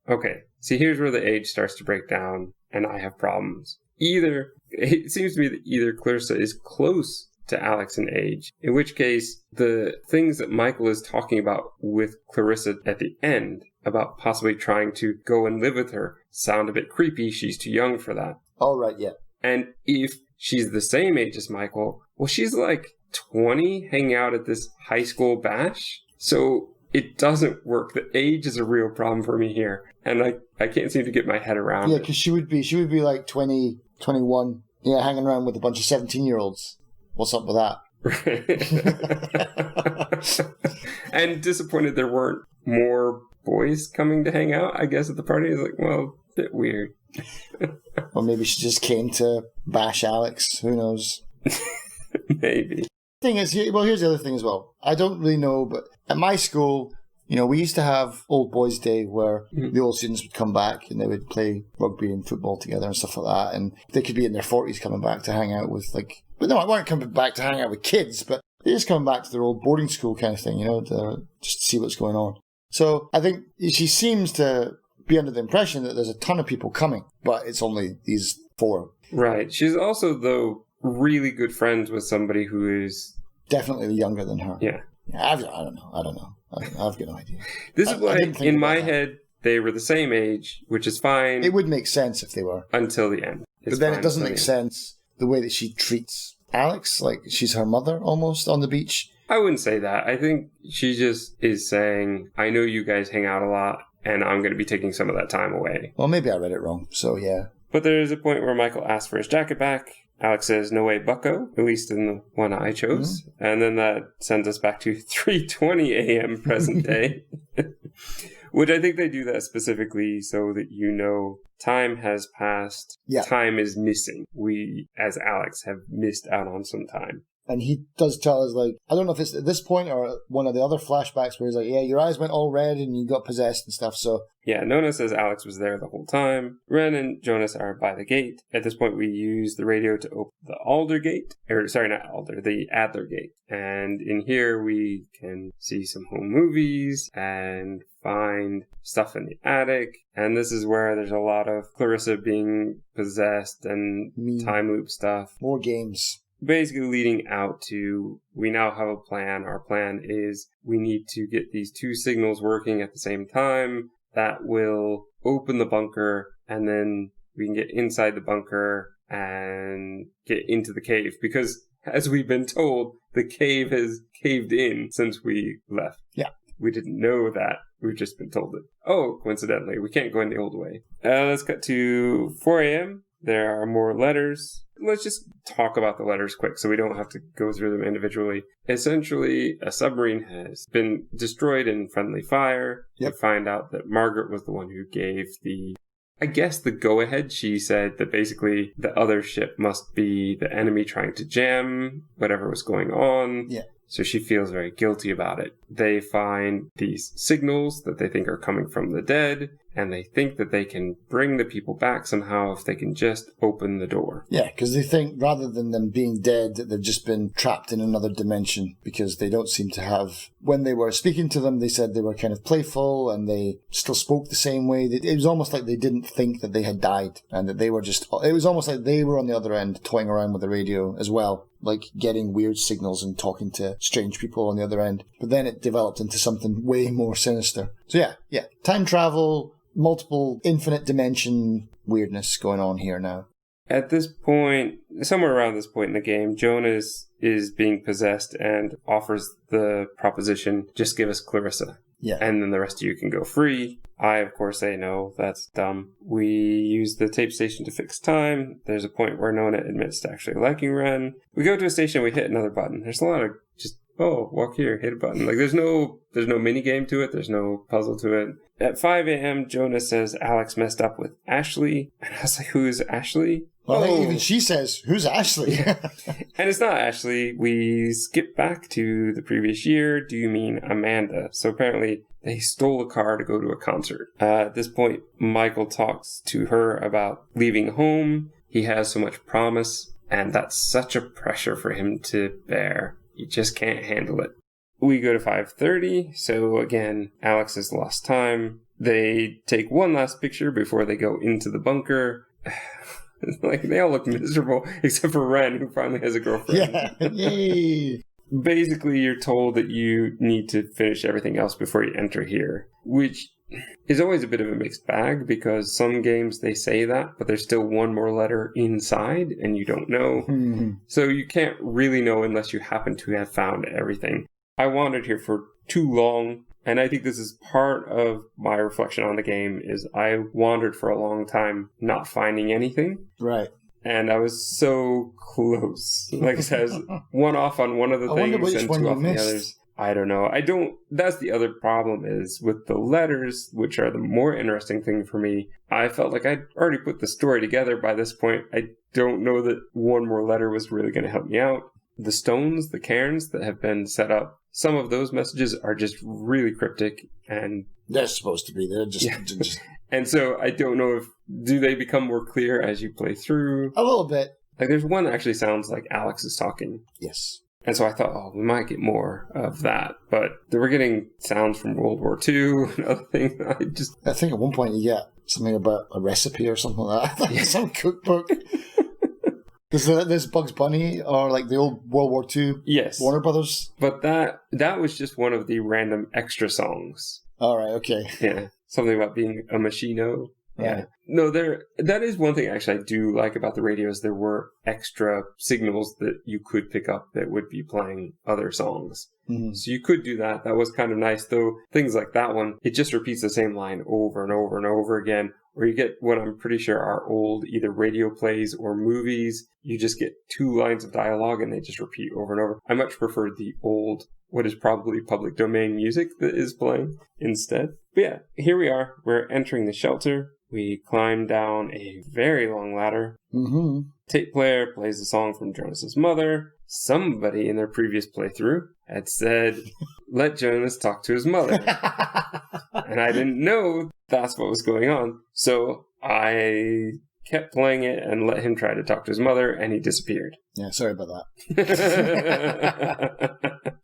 Okay. See, here's where the age starts to break down, and I have problems. It seems to me that either Clarissa is close to Alex in age, in which case the things that Michael is talking about with Clarissa at the end, about possibly trying to go and live with her, sound a bit creepy. She's too young for that. Oh, right, yeah. And if she's the same age as Michael, well, she's like 20 hanging out at this high school bash. So it doesn't work. The age is a real problem for me here. And I can't seem to get my head around it. Yeah, because she would be like 20, 21, yeah, hanging around with a bunch of 17-year-olds. What's up with that? And disappointed there weren't more boys coming to hang out, I guess, at the party. It's like, well, a bit weird. Or maybe she just came to bash Alex. Who knows? Maybe. Thing is, well, here's the other thing as well. I don't really know, but at my school, you know, we used to have Old Boys Day where the old students would come back and they would play rugby and football together and stuff like that. And they could be in their 40s coming back to hang out with, like... But no, I weren't coming back to hang out with kids, but they're just coming back to their old boarding school kind of thing, you know, just to see what's going on. So I think she seems to be under the impression that there's a ton of people coming, but it's only these 4. Right. She's also, though, really good friends with somebody who is... Definitely younger than her. Yeah. I don't know. I've got no idea. This is why, in my head, they were the same age, which is fine. It would make sense if they were. Until the end. But then it doesn't make sense the way that she treats Alex, like she's her mother almost on the beach. I wouldn't say that. I think she just is saying, I know you guys hang out a lot, and I'm going to be taking some of that time away. Well, maybe I read it wrong, so yeah. But there is a point where Michael asks for his jacket back. Alex says, no way, bucko, at least in the one I chose. Mm-hmm. And then that sends us back to 3:20 a.m. present day. Which I think they do that specifically so that you know time has passed. Yeah. Time is missing. We, as Alex, have missed out on some time. And he does tell us, like, I don't know if it's at this point or one of the other flashbacks where he's like, yeah, your eyes went all red and you got possessed and stuff, so... Yeah, Nona says Alex was there the whole time. Ren and Jonas are by the gate. At this point, we use the radio to open the Alder gate. The Adler gate. And in here, we can see some home movies and find stuff in the attic. And this is where there's a lot of Clarissa being possessed and time loop stuff. More games. Basically leading out to, we now have a plan. Our plan is we need to get these 2 signals working at the same time. That will open the bunker, and then we can get inside the bunker and get into the cave. Because, as we've been told, the cave has caved in since we left. Yeah. We didn't know that. We've just been told it. Oh, coincidentally, we can't go in the old way. Let's cut to 4 a.m. There are more letters. Let's just talk about the letters quick so we don't have to go through them individually. Essentially, a submarine has been destroyed in friendly fire. Yep. We find out that Margaret was the one who gave the go-ahead. She said that basically the other ship must be the enemy trying to jam whatever was going on. Yeah. So she feels very guilty about it. They find these signals that they think are coming from the dead, and they think that they can bring the people back somehow if they can just open the door. Yeah, because they think rather than them being dead, that they've just been trapped in another dimension, because they don't seem to have... When they were speaking to them, they said they were kind of playful and they still spoke the same way. It was almost like they didn't think that they had died and that they were just... It was almost like they were on the other end toying around with the radio as well, like getting weird signals and talking to strange people on the other end. But then it developed into something way more sinister. So yeah. Time travel, multiple infinite dimension weirdness going on here now. At this point, somewhere around this point in the game, Jonas is being possessed and offers the proposition, just give us Clarissa. Yeah. And then the rest of you can go free. I, of course, say no, that's dumb. We use the tape station to fix time. There's a point where Nona admits to actually liking Ren. We go to a station, we hit another button. There's a lot of just, walk here, hit a button. Like, there's no mini game to it. There's no puzzle to it. At 5 a.m., Jonas says Alex messed up with Ashley. And I was like, who is Ashley? Well, even she says, who's Ashley? Yeah. And it's not Ashley. We skip back to the previous year. Do you mean Amanda? So apparently they stole a car to go to a concert. At this point, Michael talks to her about leaving home. He has so much promise, and that's such a pressure for him to bear. He just can't handle it. We go to 5:30. So again, Alex has lost time. They take one last picture before they go into the bunker. Like, they all look miserable, except for Ren, who finally has a girlfriend. Yeah, yay! Basically, you're told that you need to finish everything else before you enter here, which is always a bit of a mixed bag, because some games, they say that, but there's still one more letter inside, and you don't know. Mm-hmm. So you can't really know unless you happen to have found everything. I wandered here for too long, and I think this is part of my reflection on the game, is I wandered for a long time not finding anything. Right. And I was so close. Like I said, one off on one of the things and two off on the others. I don't know. That's the other problem, is with the letters, which are the more interesting thing for me. I felt like I'd already put the story together by this point. I don't know that one more letter was really going to help me out. The stones, the cairns that have been set up, some of those messages are just really cryptic, and they're supposed to be. They're just... And so I don't know do they become more clear as you play through? A little bit. Like, there's one that actually sounds like Alex is talking. Yes. And so I thought, we might get more of that. But they were getting sounds from World War II and other things. I think at one point you get something about a recipe or something like that. Some cookbook. There's Bugs Bunny, or like the old World War II Warner Brothers. But that was just one of the random extra songs. All right, okay. Yeah. Something about being a machino. Yeah. No, that is one thing actually I do like about the radios. There were extra signals that you could pick up that would be playing other songs. Mm-hmm. So you could do that. That was kind of nice, though. Things like that one, it just repeats the same line over and over and over again. Or you get what I'm pretty sure are old either radio plays or movies. You just get 2 lines of dialogue and they just repeat over and over. I much prefer the old, what is probably public domain music that is playing instead. But yeah, here we are. We're entering the shelter. We climb down a very long ladder. Mm-hmm. Tape player plays a song from Jonas's mother. Somebody in their previous playthrough had said, let Jonas talk to his mother. And I didn't know that's what was going on. So I kept playing it and let him try to talk to his mother, and he disappeared. Yeah, sorry about that.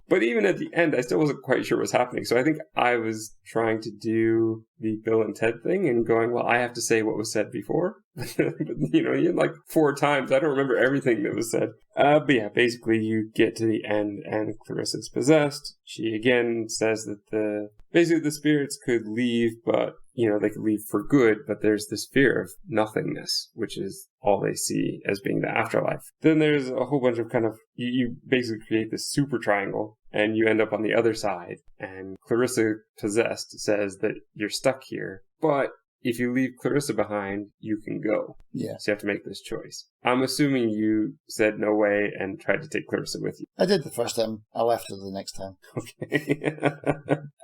But even at the end, I still wasn't quite sure what was happening. So I think I was trying to do the Bill and Ted thing and going, well, I have to say what was said before. You had like 4 times. I don't remember everything that was said. But yeah, basically you get to the end and Clarissa's possessed. She again says that basically the spirits could leave, but they could leave for good, but there's this fear of nothingness, which is all they see as being the afterlife. Then there's a whole bunch of kind of, you basically create this super triangle, and you end up on the other side, and Clarissa possessed says that you're stuck here, but if you leave Clarissa behind, you can go. Yeah. So you have to make this choice. I'm assuming you said no way and tried to take Clarissa with you. I did the first time. I left her the next time. Okay.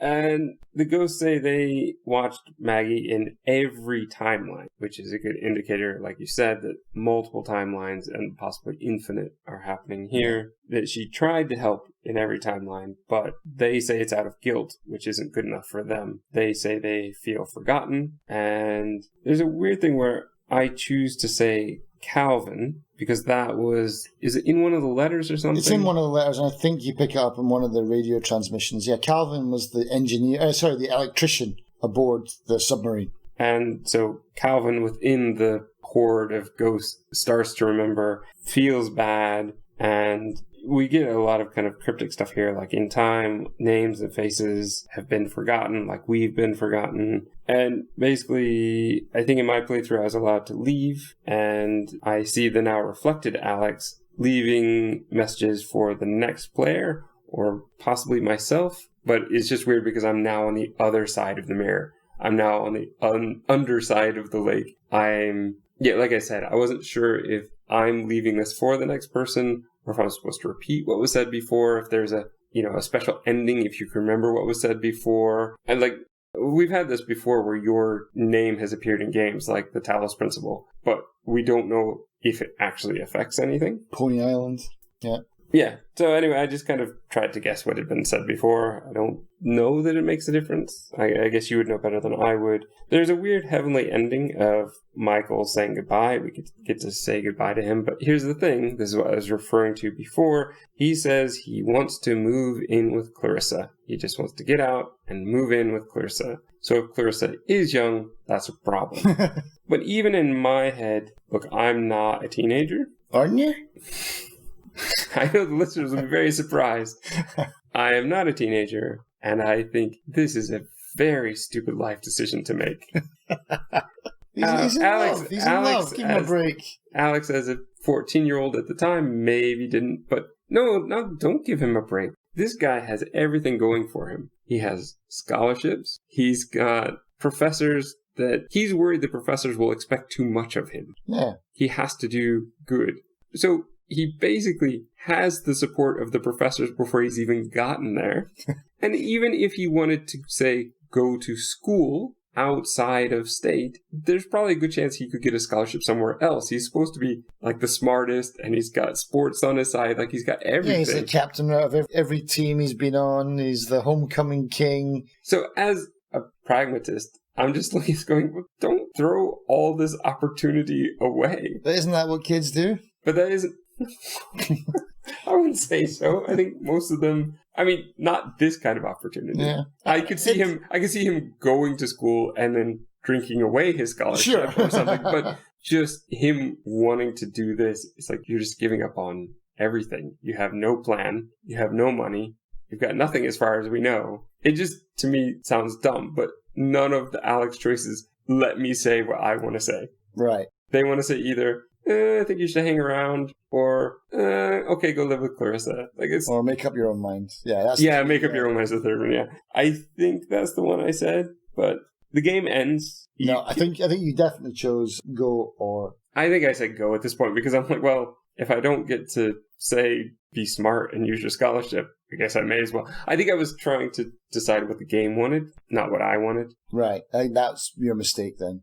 And the ghosts say they watched Maggie in every timeline, which is a good indicator, like you said, that multiple timelines and possibly infinite are happening here. That she tried to help in every timeline, but they say it's out of guilt, which isn't good enough for them. They say they feel forgotten, and there's a weird thing where I choose to say Calvin, because is it in one of the letters or something? It's in one of the letters, and I think you pick it up in one of the radio transmissions. Yeah, Calvin was the the electrician aboard the submarine. And so Calvin, within the horde of ghosts, starts to remember, feels bad, and we get a lot of kind of cryptic stuff here, like in time, names and faces have been forgotten, like we've been forgotten. And basically, I think in my playthrough, I was allowed to leave, and I see the now reflected Alex leaving messages for the next player, or possibly myself. But it's just weird because I'm now on the other side of the mirror. I'm now on the underside of the lake. Like I said, I wasn't sure if I'm leaving this for the next person, or if I'm supposed to repeat what was said before, if there's a special ending, if you can remember what was said before. And like, we've had this before where your name has appeared in games like the Talos Principle, but we don't know if it actually affects anything. Pony Island. Yeah. Yeah. So anyway, I just kind of tried to guess what had been said before. I don't know that it makes a difference. I guess you would know better than I would. There's a weird heavenly ending of Michael saying goodbye. We get to say goodbye to him. But here's the thing. This is what I was referring to before. He says he wants to move in with Clarissa. He just wants to get out and move in with Clarissa. So if Clarissa is young, that's a problem. But even in my head, look, I'm not a teenager. Aren't you? I know the listeners will be very surprised. I am not a teenager, and I think this is a very stupid life decision to make. He's in love. He's in love. Give him a break. Alex, as a 14-year-old at the time, maybe didn't, but no, don't give him a break. This guy has everything going for him. He has scholarships. He's got professors that he's worried the professors will expect too much of him. Yeah. He has to do good. So he basically has the support of the professors before he's even gotten there. And even if he wanted to, say, go to school outside of state, there's probably a good chance he could get a scholarship somewhere else. He's supposed to be like the smartest, and he's got sports on his side. Like, he's got everything. Yeah, he's the captain of every team he's been on. He's the homecoming king. So as a pragmatist, I'm just looking at going, well, don't throw all this opportunity away. But isn't that what kids do? But that isn't... I wouldn't say so. I think most of them, not this kind of opportunity. Yeah. I could see him going to school and then drinking away his scholarship or something, but just him wanting to do this, it's like you're just giving up on everything. You have no plan, you have no money, you've got nothing as far as we know. It just, to me, sounds dumb, but none of the Alex choices let me say what I want to say. Right. They want to say either, I think you should hang around, or okay, go live with Clarissa. Or make up your own mind. Yeah, make up your own mind is the third one. Yeah, I think that's the one I said. But the game ends. I think you definitely chose go or. I think I said go at this point because I'm like, well, if I don't get to say be smart and use your scholarship, I guess I may as well. I think I was trying to decide what the game wanted, not what I wanted. Right. I think that's your mistake then.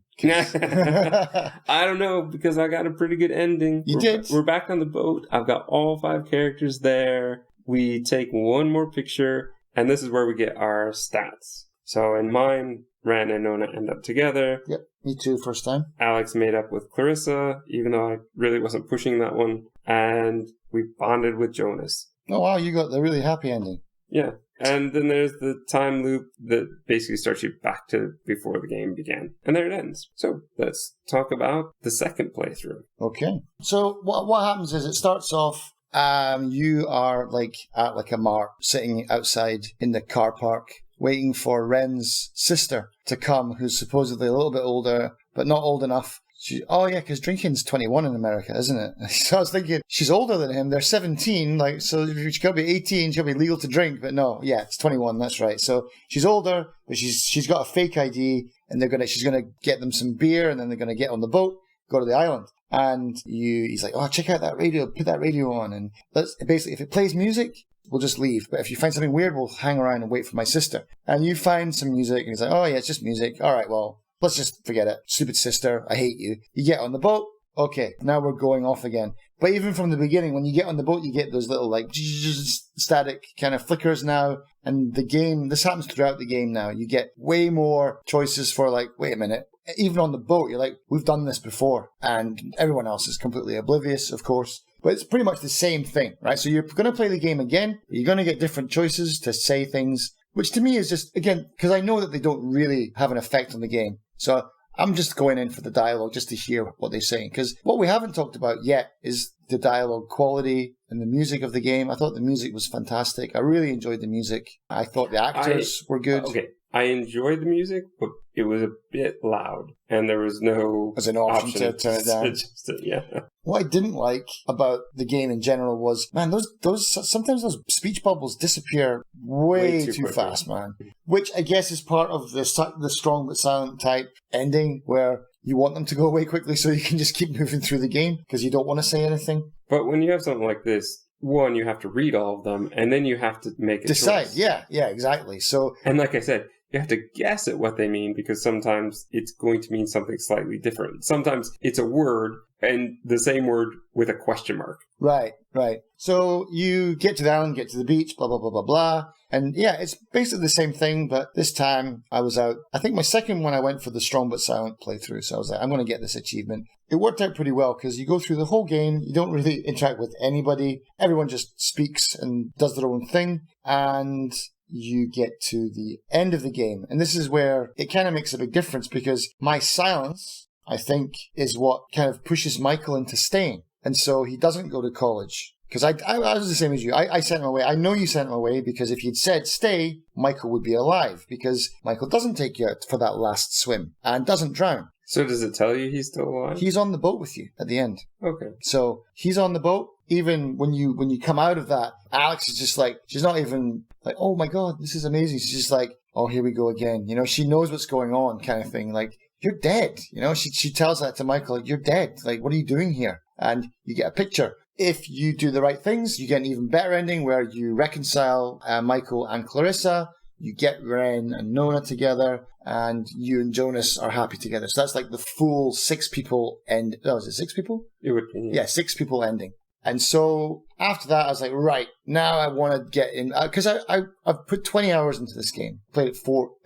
I don't know, because I got a pretty good ending. We're back on the boat. I've got all 5 characters there. We take one more picture, and this is where we get our stats. So in mine, Ren and Nona end up together. Yep, me too, first time. Alex made up with Clarissa, even though I really wasn't pushing that one. And we bonded with Jonas. Oh, wow, you got the really happy ending. Yeah. And then there's the time loop that basically starts you back to before the game began. And there it ends. So let's talk about the second playthrough. Okay. So what happens is it starts off, you are at a mart sitting outside in the car park waiting for Ren's sister to come, who's supposedly a little bit older, but not old enough. Because drinking's 21 in America, isn't it? So I was thinking, she's older than him. They're 17, so she's got to be 18. She's got to be legal to drink, but no, yeah, it's 21. That's right. So she's older, but she's got a fake ID, and she's gonna get them some beer, and then they're gonna get on the boat, go to the island. And he's like, oh, check out that radio, put that radio on. And basically, if it plays music, we'll just leave. But if you find something weird, we'll hang around and wait for my sister. And you find some music, and he's like, oh yeah, it's just music. All right, well, let's just forget it. Stupid sister, I hate you. You get on the boat. Okay, now we're going off again. But even from the beginning, when you get on the boat, you get those little like static kind of flickers now. And the game, this happens throughout the game now. You get way more choices for like, wait a minute. Even on the boat, you're like, we've done this before. And everyone else is completely oblivious, of course. But it's pretty much the same thing, right? So you're going to play the game again. You're going to get different choices to say things, which to me is just, again, because I know that they don't really have an effect on the game. So I'm just going in for the dialogue just to hear what they're saying. Because what we haven't talked about yet is the dialogue quality and the music of the game. I thought the music was fantastic. I really enjoyed the music. I thought the actors were good. Okay, I enjoyed the music, but it was a bit loud. And there was no as an option to turn it down. Yeah. What I didn't like about the game in general was, man, sometimes those speech bubbles disappear way too fast, man. Which I guess is part of the strong but silent type ending where you want them to go away quickly so you can just keep moving through the game because you don't want to say anything. But when you have something like this, one, you have to read all of them, and then you have to make a choice. Yeah, exactly. So, and like I said, you have to guess at what they mean because sometimes it's going to mean something slightly different. Sometimes it's a word and the same word with a question mark. Right. So you get to the island, get to the beach, blah, blah, blah, blah, blah. And yeah, it's basically the same thing, but this time I was out. I think my second one I went for the strong but silent playthrough. So I was like, I'm going to get this achievement. It worked out pretty well because you go through the whole game. You don't really interact with anybody. Everyone just speaks and does their own thing. And you get to the end of the game. And this is where it kind of makes a big difference because my silence, I think, is what kind of pushes Michael into staying. And so he doesn't go to college. Because I was the same as you. I sent him away. I know you sent him away because if you'd said stay, Michael would be alive. Because Michael doesn't take you out for that last swim and doesn't drown. So does it tell you he's still alive? He's on the boat with you at the end. Okay. So he's on the boat. Even when you come out of that, Alex is just like, she's not even like, oh my God, this is amazing. She's just like, oh, here we go again. You know, she knows what's going on kind of thing. Like, you're dead. You know, she tells that to Michael, like, you're dead. Like, what are you doing here? And you get a picture. If you do the right things, you get an even better ending where you reconcile Michael and Clarissa. You get Ren and Nona together, and you and Jonas are happy together. So that's like the full 6 people end. Oh, is it 6 people? It would be. Yeah, 6 people ending. And so after that, I was like, right, now I want to get in. Because I've put 20 hours into this game. Played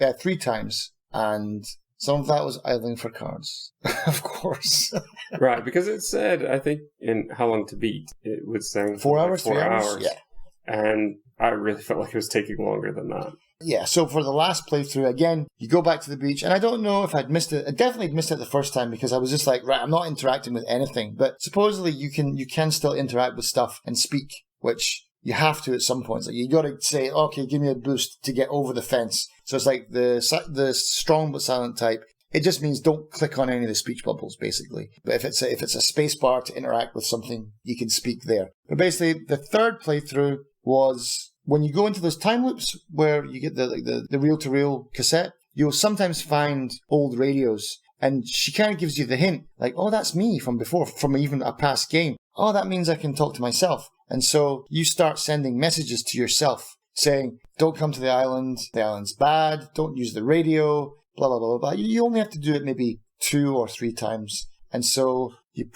it 3 times. And some of that was idling for cards, of course. Right, because it said, I think, in How Long to Beat, it was saying 4 hours, 4 3 hours. Yeah. And I really felt like it was taking longer than that. Yeah, so for the last playthrough, again, you go back to the beach, and I don't know if I'd missed it. I definitely missed it the first time because I was just like, right, I'm not interacting with anything. But supposedly you can still interact with stuff and speak, which you have to at some points. Like you got to say, okay, give me a boost to get over the fence. So it's like the strong but silent type. It just means don't click on any of the speech bubbles, basically. But if it's a space bar to interact with something, you can speak there. But basically, the third playthrough was when you go into those time loops where you get the reel-to-reel cassette, you'll sometimes find old radios. And she kind of gives you the hint, like, oh, that's me from before, from even a past game. Oh, that means I can talk to myself. And so you start sending messages to yourself saying, don't come to the island's bad, don't use the radio, blah, blah, blah, blah. You only have to do it maybe 2 or 3 times. And so you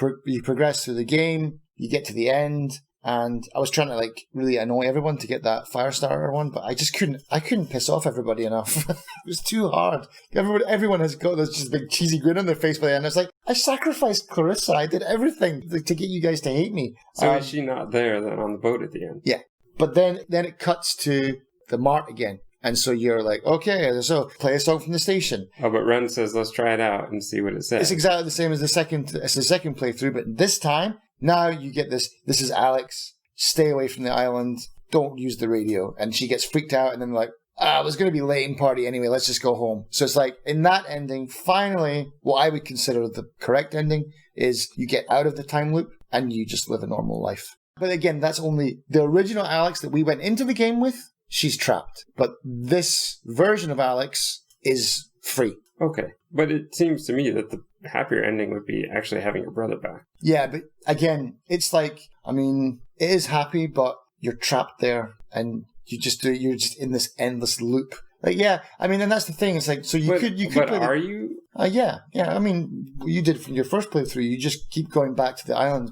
progress through the game, you get to the end, and I was trying to like really annoy everyone to get that Firestarter one, but I just couldn't piss off everybody enough. It was too hard. Everyone has got this just big cheesy grin on their face by the end. I was like, I sacrificed Clarissa. I did everything to get you guys to hate me. So is she not there then on the boat at the end? Yeah. But then it cuts to the mart again. And so you're like, okay, so play a song from the station. Oh, but Ren says, let's try it out and see what it says. It's exactly the same as the second playthrough, but this time, now you get this is Alex, stay away from the island, don't use the radio. And she gets freaked out and then like, I was going to be late in party anyway, let's just go home. So it's like, in that ending, finally, what I would consider the correct ending is you get out of the time loop and you just live a normal life. But again, that's only the original Alex that we went into the game with. She's trapped. But this version of Alex is free. Okay. But it seems to me that happier ending would be actually having your brother back. Yeah, but again, it's like, I mean, it is happy, but you're trapped there and you're just in this endless loop. Like, yeah, I mean, and that's the thing. It's like, so you could. But are you? Yeah. I mean, you did from your first playthrough. You just keep going back to the island,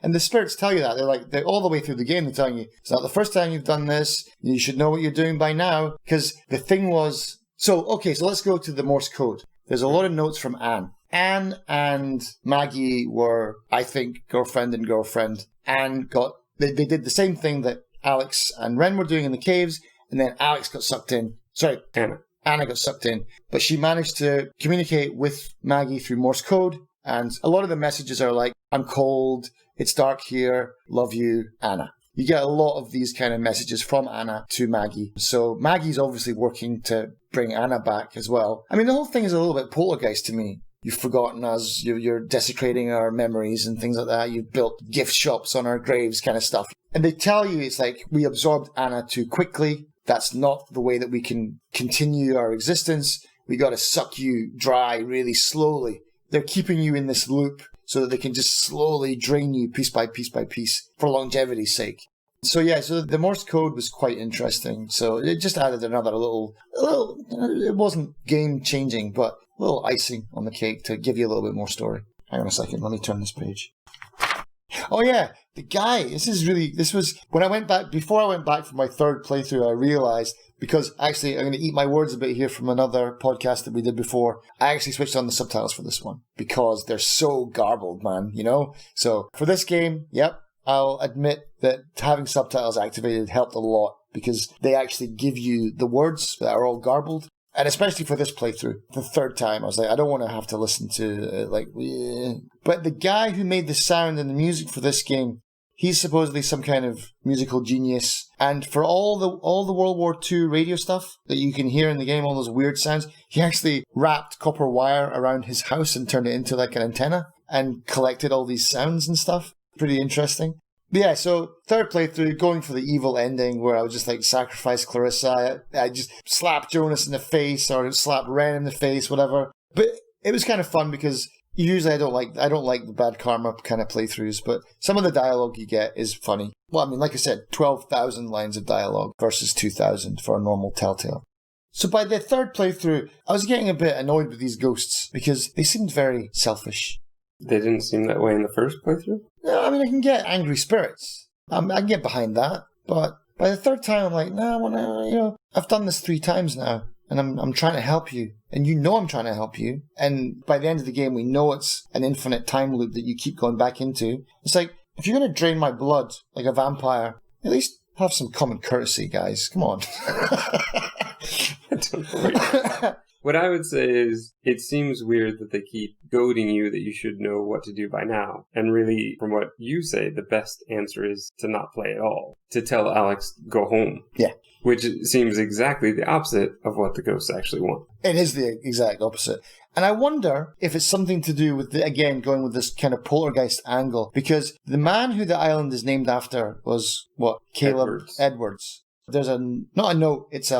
and the spirits tell you that they're all the way through the game. They're telling you it's not the first time you've done this. You should know what you're doing by now. Because the thing was, so let's go to the Morse code. There's a lot of notes from Anne. Anne and Maggie were, I think, girlfriend and girlfriend. Anne they did the same thing that Alex and Ren were doing in the caves, and then Alex got sucked in. Sorry, Anna got sucked in. But she managed to communicate with Maggie through Morse code, and a lot of the messages are like, I'm cold, it's dark here, love you, Anna. You get a lot of these kind of messages from Anna to Maggie. So Maggie's obviously working to bring Anna back as well. I mean, the whole thing is a little bit poltergeist to me. You've forgotten us, you're desecrating our memories and things like that. You've built gift shops on our graves kind of stuff. And they tell you it's like, we absorbed Anna too quickly. That's not the way that we can continue our existence. We got to suck you dry really slowly. They're keeping you in this loop so that they can just slowly drain you piece by piece by piece for longevity's sake. So yeah, so the Morse code was quite interesting. So it just added another little, it wasn't game changing, but a little icing on the cake to give you a little bit more story. Hang on a second, let me turn this page. Oh yeah, the guy, before I went back for my third playthrough, I realized, because actually I'm going to eat my words a bit here from another podcast that we did before, I actually switched on the subtitles for this one, because they're so garbled, man, you know? So for this game, yep, I'll admit that having subtitles activated helped a lot, because they actually give you the words that are all garbled. And especially for this playthrough, the third time, I was like, I don't want to have to listen to But the guy who made the sound and the music for this game, he's supposedly some kind of musical genius. And for all the World War II radio stuff that you can hear in the game, all those weird sounds, he actually wrapped copper wire around his house and turned it into like an antenna and collected all these sounds and stuff. Pretty interesting. But yeah, so third playthrough, going for the evil ending where I would just like sacrifice Clarissa. I just slap Jonas in the face or slap Ren in the face, whatever. But it was kind of fun because usually I don't like the bad karma kind of playthroughs, but some of the dialogue you get is funny. Well, I mean, like I said, 12,000 lines of dialogue versus 2,000 for a normal Telltale. So by the third playthrough, I was getting a bit annoyed with these ghosts because they seemed very selfish. They didn't seem that way in the first playthrough? No, I mean, I can get angry spirits. I can get behind that. But by the third time, I'm like, I've done this 3 times now. And I'm trying to help you. And you know I'm trying to help you. And by the end of the game, we know it's an infinite time loop that you keep going back into. It's like, if you're going to drain my blood like a vampire, at least have some common courtesy, guys. Come on. What I would say is, it seems weird that they keep goading you that you should know what to do by now. And really, from what you say, the best answer is to not play at all. To tell Alex, go home. Yeah. Which seems exactly the opposite of what the ghosts actually want. It is the exact opposite. And I wonder if it's something to do with, again, going with this kind of poltergeist angle. Because the man who the island is named after was, Caleb Edwards. There's not a note, it's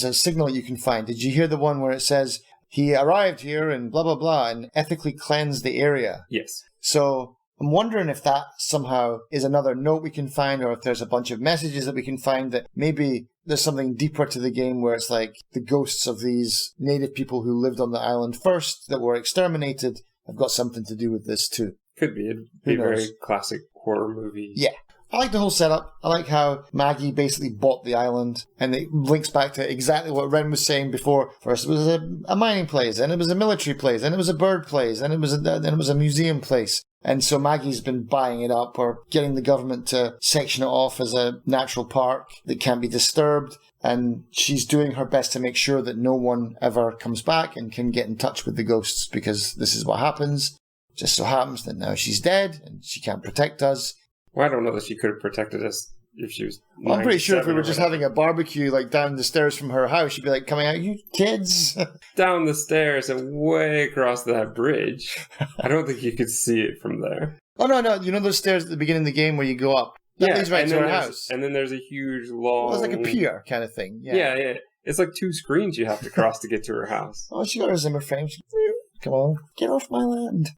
a signal you can find. Did you hear the one where it says, he arrived here and blah, blah, blah, and ethically cleansed the area? Yes. So I'm wondering if that somehow is another note we can find, or if there's a bunch of messages that we can find that maybe there's something deeper to the game where it's like the ghosts of these native people who lived on the island first that were exterminated have got something to do with this too. Could be. It'd be a very classic horror movie. Yeah. I like the whole setup. I like how Maggie basically bought the island, and it links back to exactly what Ren was saying before. First it was a mining place, then it was a military place, then it was a bird place, then it was a museum place. And so Maggie's been buying it up or getting the government to section it off as a natural park that can't be disturbed. And she's doing her best to make sure that no one ever comes back and can get in touch with the ghosts, because this is what happens. Just so happens that now she's dead and she can't protect us. Well, I don't know that she could have protected us if she was. Well, I'm pretty sure if we were just having a barbecue like down the stairs from her house, she'd be like, coming out, you kids. Down the stairs and way across that bridge. I don't think you could see it from there. Oh, no. You know those stairs at the beginning of the game where you go up? That leads right to her house. And then there's a huge long... Well, it's like a pier kind of thing. Yeah. It's like 2 screens you have to cross to get to her house. Oh, she got her Zimmer frame. Come on, get off my land.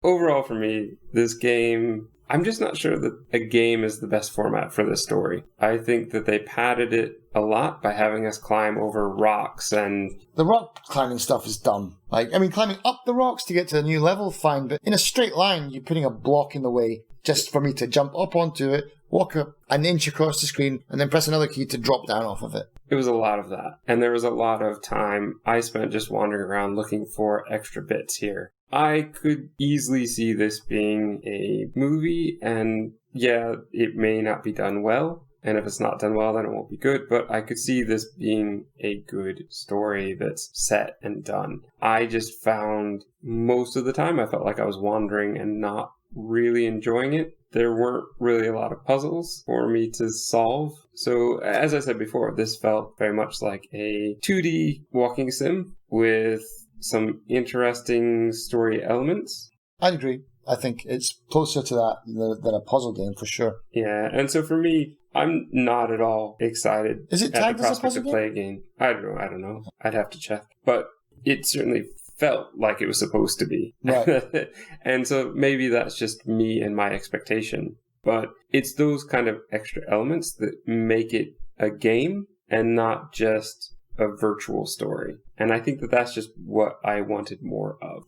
Overall, for me, this game, I'm just not sure that a game is the best format for this story. I think that they padded it a lot by having us climb over rocks and... The rock climbing stuff is dumb. Climbing up the rocks to get to a new level, fine, but in a straight line, you're putting a block in the way just for me to jump up onto it, walk up an inch across the screen, and then press another key to drop down off of it. It was a lot of that. And there was a lot of time I spent just wandering around looking for extra bits here. I could easily see this being a movie, and yeah, it may not be done well. And if it's not done well, then it won't be good. But I could see this being a good story that's set and done. I just found most of the time I felt like I was wandering and not really enjoying it. There weren't really a lot of puzzles for me to solve. So, as I said before, this felt very much like a 2D walking sim with some interesting story elements. I'd agree. I think it's closer to that than a puzzle game for sure. Yeah, and so for me, I'm not at all excited Is it at the tagged as a prospect puzzle to play a game. I don't know. I'd have to check. But it certainly felt like it was supposed to be. Right. And so maybe that's just me and my expectation. But it's those kind of extra elements that make it a game and not just a virtual story. And I think that that's just what I wanted more of.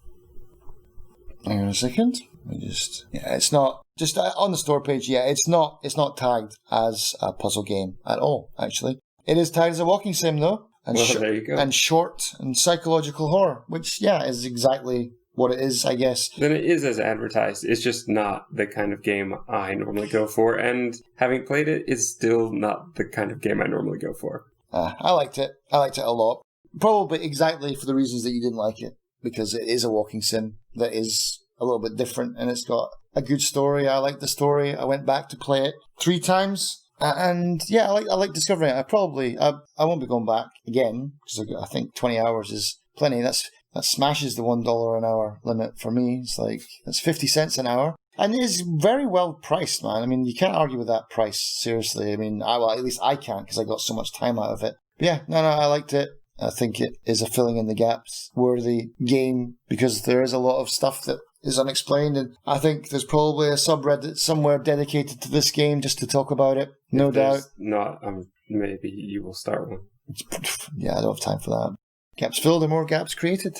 Hang on a second. It's not just on the store page. Yeah, it's not tagged as a puzzle game at all. Actually, it is tagged as a walking sim though, and there you go. And short and psychological horror, which is exactly what it is, I guess. Then it is as advertised. It's just not the kind of game I normally go for, and having played it, it's still not the kind of game I normally go for. I liked it. I liked it a lot. Probably exactly for the reasons that you didn't like it, because it is a walking sim that is a little bit different, and it's got a good story. I like the story. I went back to play it 3 times, and yeah, I like discovering it. I won't be going back again, because I think 20 hours is plenty. That smashes the $1 an hour limit for me. It's like, that's 50 cents an hour. And it is very well priced, man. I mean, you can't argue with that price, seriously. I mean, at least I can't, because I got so much time out of it. But yeah, no, I liked it. I think it is a filling in the gaps worthy game, because there is a lot of stuff that is unexplained, and I think there's probably a subreddit somewhere dedicated to this game just to talk about it. No doubt. Not, maybe you will start one. Yeah, I don't have time for that. Gaps filled and more gaps created.